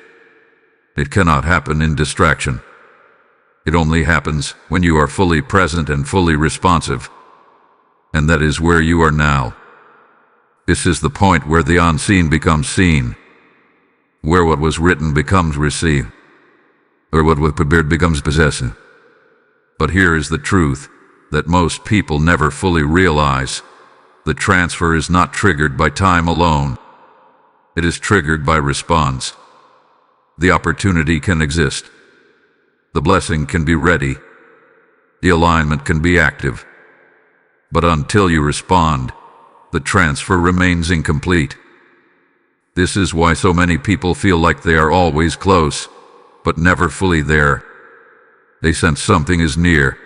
It cannot happen in distraction. It only happens when you are fully present and fully responsive. And that is where you are now. This is the point where the unseen becomes seen. Where what was written becomes received. Or what was prepared becomes possessed. But here is the truth that most people never fully realize. The transfer is not triggered by time alone. It is triggered by response. The opportunity can exist. The blessing can be ready. The alignment can be active. But until you respond, the transfer remains incomplete. This is why so many people feel like they are always close, but never fully there. They sense something is near.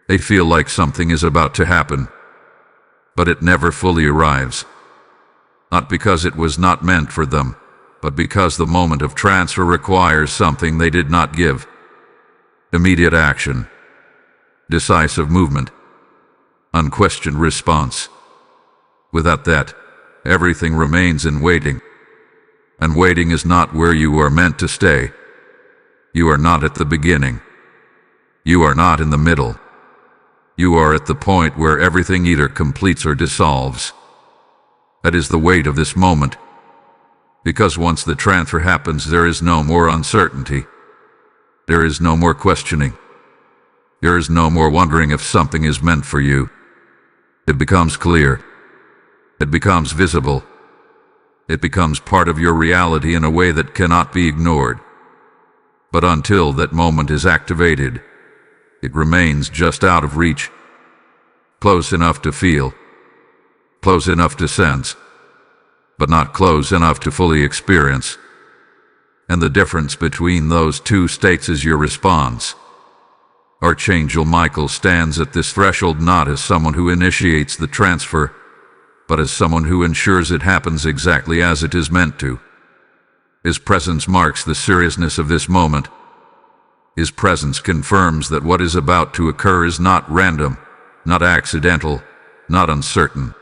They feel like something is about to happen, but it never fully arrives. Not because it was not meant for them, but because the moment of transfer requires something they did not give. Immediate action, decisive movement, unquestioned response. Without that, everything remains in waiting. And waiting is not where you are meant to stay. You are not at the beginning. You are not in the middle. You are at the point where everything either completes or dissolves. That is the weight of this moment. Because once the transfer happens, there is no more uncertainty. There is no more questioning. There is no more wondering if something is meant for you. It becomes clear. It becomes visible. It becomes part of your reality in a way that cannot be ignored. But until that moment is activated, it remains just out of reach. Close enough to feel. Close enough to sense. but not close enough to fully experience. And the difference between those two states is your response. Archangel Michael stands at this threshold not as someone who initiates the transfer, but as someone who ensures it happens exactly as it is meant to. His presence marks the seriousness of this moment. His presence confirms that what is about to occur is not random, not accidental, not uncertain.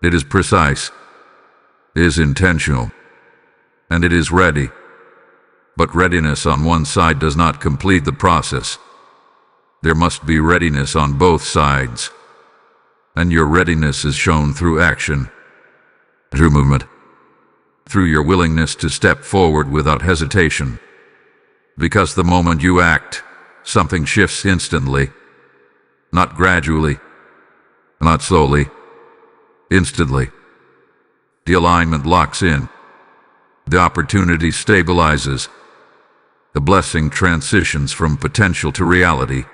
It is precise, it is intentional, and it is ready. But readiness on one side does not complete the process. There must be readiness on both sides. And your readiness is shown through action, through movement, through your willingness to step forward without hesitation. Because the moment you act, something shifts instantly. Not gradually, not slowly, instantly. The alignment locks in. The opportunity stabilizes. The blessing transitions from potential to reality.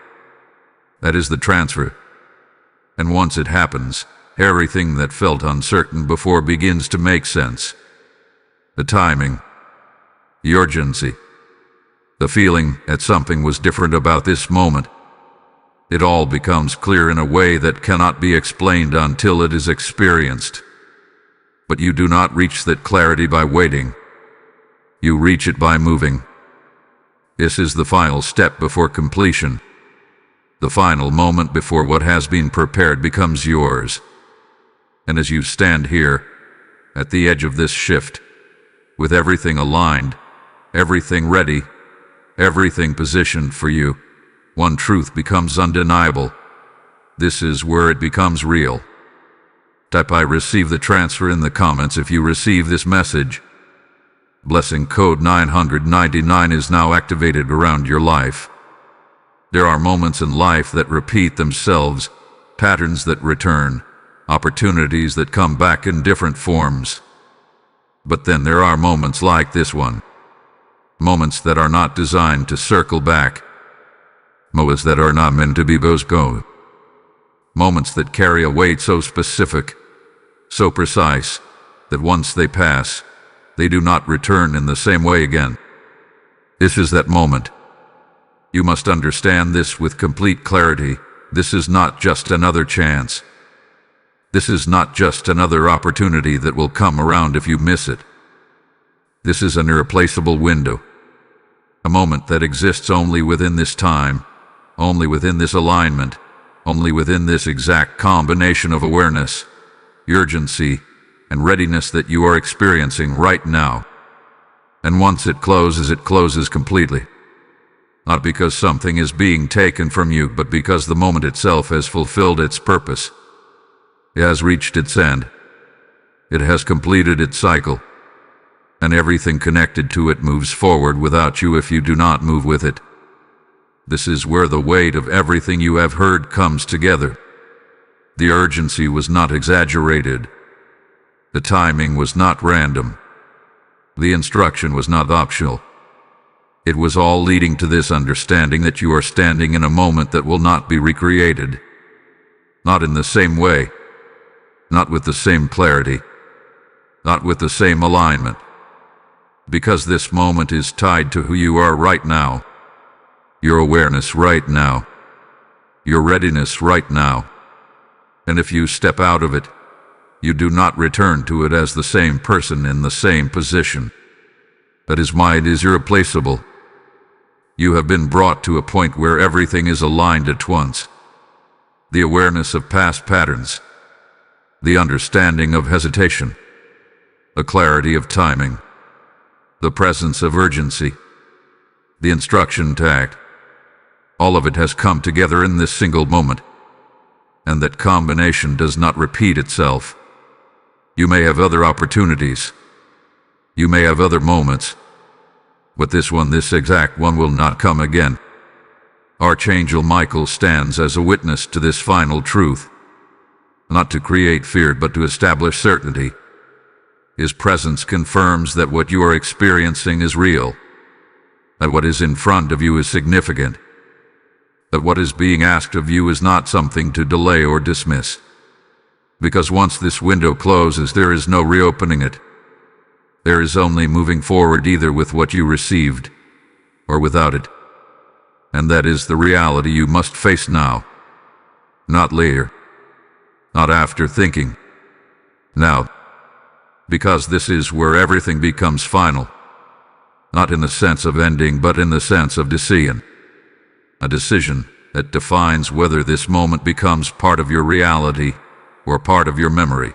That is the transfer. And once it happens, everything that felt uncertain before begins to make sense. The timing, the urgency, the feeling that something was different about this moment. It all becomes clear in a way that cannot be explained until it is experienced. But you do not reach that clarity by waiting. You reach it by moving. This is the final step before completion. The final moment before what has been prepared becomes yours. And as you stand here, at the edge of this shift, with everything aligned, everything ready, everything positioned for you, one truth becomes undeniable. This is where it becomes real. Type "I receive the transfer" in the comments if you receive this message. Blessing code 999 is now activated around your life. There are moments in life that repeat themselves, patterns that return, opportunities that come back in different forms. But then there are moments like this one. Moments that are not designed to circle back. Moments that are not meant to be postponed. Moments that carry a weight so specific, so precise, that once they pass, they do not return in the same way again. This is that moment. You must understand this with complete clarity. This is not just another chance. This is not just another opportunity that will come around if you miss it. This is an irreplaceable window. A moment that exists only within this time, only within this alignment, only within this exact combination of awareness, urgency, and readiness that you are experiencing right now. And once it closes completely. Not because something is being taken from you, but because the moment itself has fulfilled its purpose. It has reached its end. It has completed its cycle. And everything connected to it moves forward without you if you do not move with it. This is where the weight of everything you have heard comes together. The urgency was not exaggerated. The timing was not random. The instruction was not optional. It was all leading to this understanding that you are standing in a moment that will not be recreated. Not in the same way. Not with the same clarity. Not with the same alignment. Because this moment is tied to who you are right now. Your awareness right now. Your readiness right now. And if you step out of it, you do not return to it as the same person in the same position. That is why it is irreplaceable. You have been brought to a point where everything is aligned at once. The awareness of past patterns. The understanding of hesitation. The clarity of timing. The presence of urgency. The instruction to act. All of it has come together in this single moment. And that combination does not repeat itself. You may have other opportunities. You may have other moments. But this exact one will not come again. Archangel Michael stands as a witness to this final truth. Not to create fear, but to establish certainty. His presence confirms that what you are experiencing is real. That what is in front of you is significant. That what is being asked of you is not something to delay or dismiss. Because once this window closes, there is no reopening it. There is only moving forward, either with what you received or without it. And that is the reality you must face now. Not later. Not after thinking. Now. Because this is where everything becomes final. Not in the sense of ending, but in the sense of decision. A decision that defines whether this moment becomes part of your reality or part of your memory.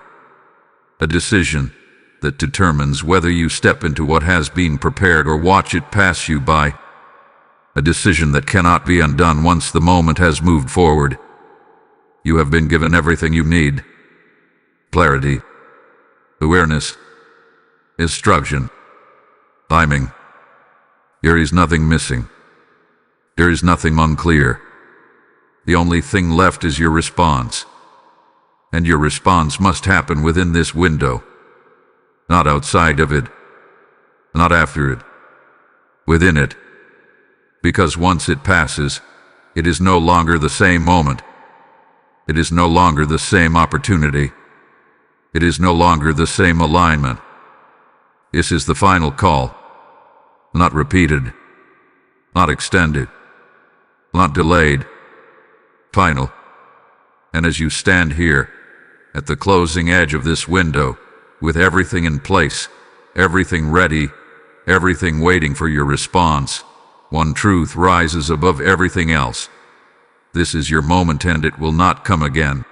A decision that determines whether you step into what has been prepared or watch it pass you by. A decision that cannot be undone once the moment has moved forward. You have been given everything you need. Clarity, awareness, instruction, timing. There is nothing missing. There is nothing unclear. The only thing left is your response. And your response must happen within this window. Not outside of it. Not after it. Within it. Because once it passes, it is no longer the same moment. It is no longer the same opportunity. It is no longer the same alignment. This is the final call. Not repeated. Not extended. Not delayed. Final. And as you stand here, at the closing edge of this window, with everything in place, everything ready, everything waiting for your response, one truth rises above everything else. This is your moment and it will not come again.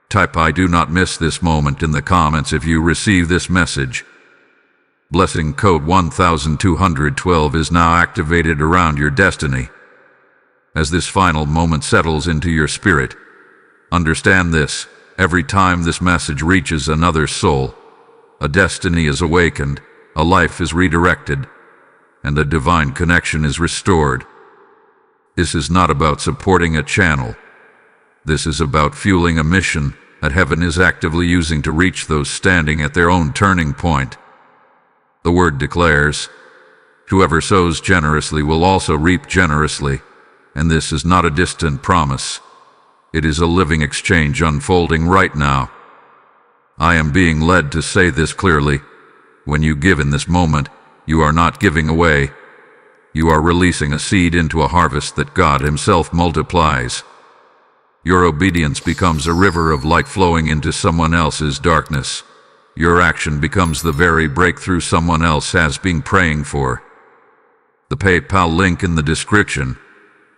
Type "I do not miss this moment" in the comments if you receive this message. Blessing code 1212 is now activated around your destiny. As this final moment settles into your spirit, understand this: every time this message reaches another soul, a destiny is awakened, a life is redirected, and a divine connection is restored. This is not about supporting a channel. This is about fueling a mission that heaven is actively using to reach those standing at their own turning point. The word declares, "Whoever sows generously will also reap generously," and this is not a distant promise. It is a living exchange unfolding right now. I am being led to say this clearly: when you give in this moment, you are not giving away. You are releasing a seed into a harvest that God Himself multiplies. Your obedience becomes a river of light flowing into someone else's darkness. Your action becomes the very breakthrough someone else has been praying for. The PayPal link in the description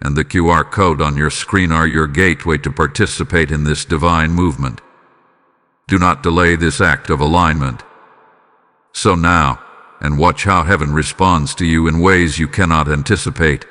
and the QR code on your screen are your gateway to participate in this divine movement. Do not delay this act of alignment. So now, and watch how heaven responds to you in ways you cannot anticipate.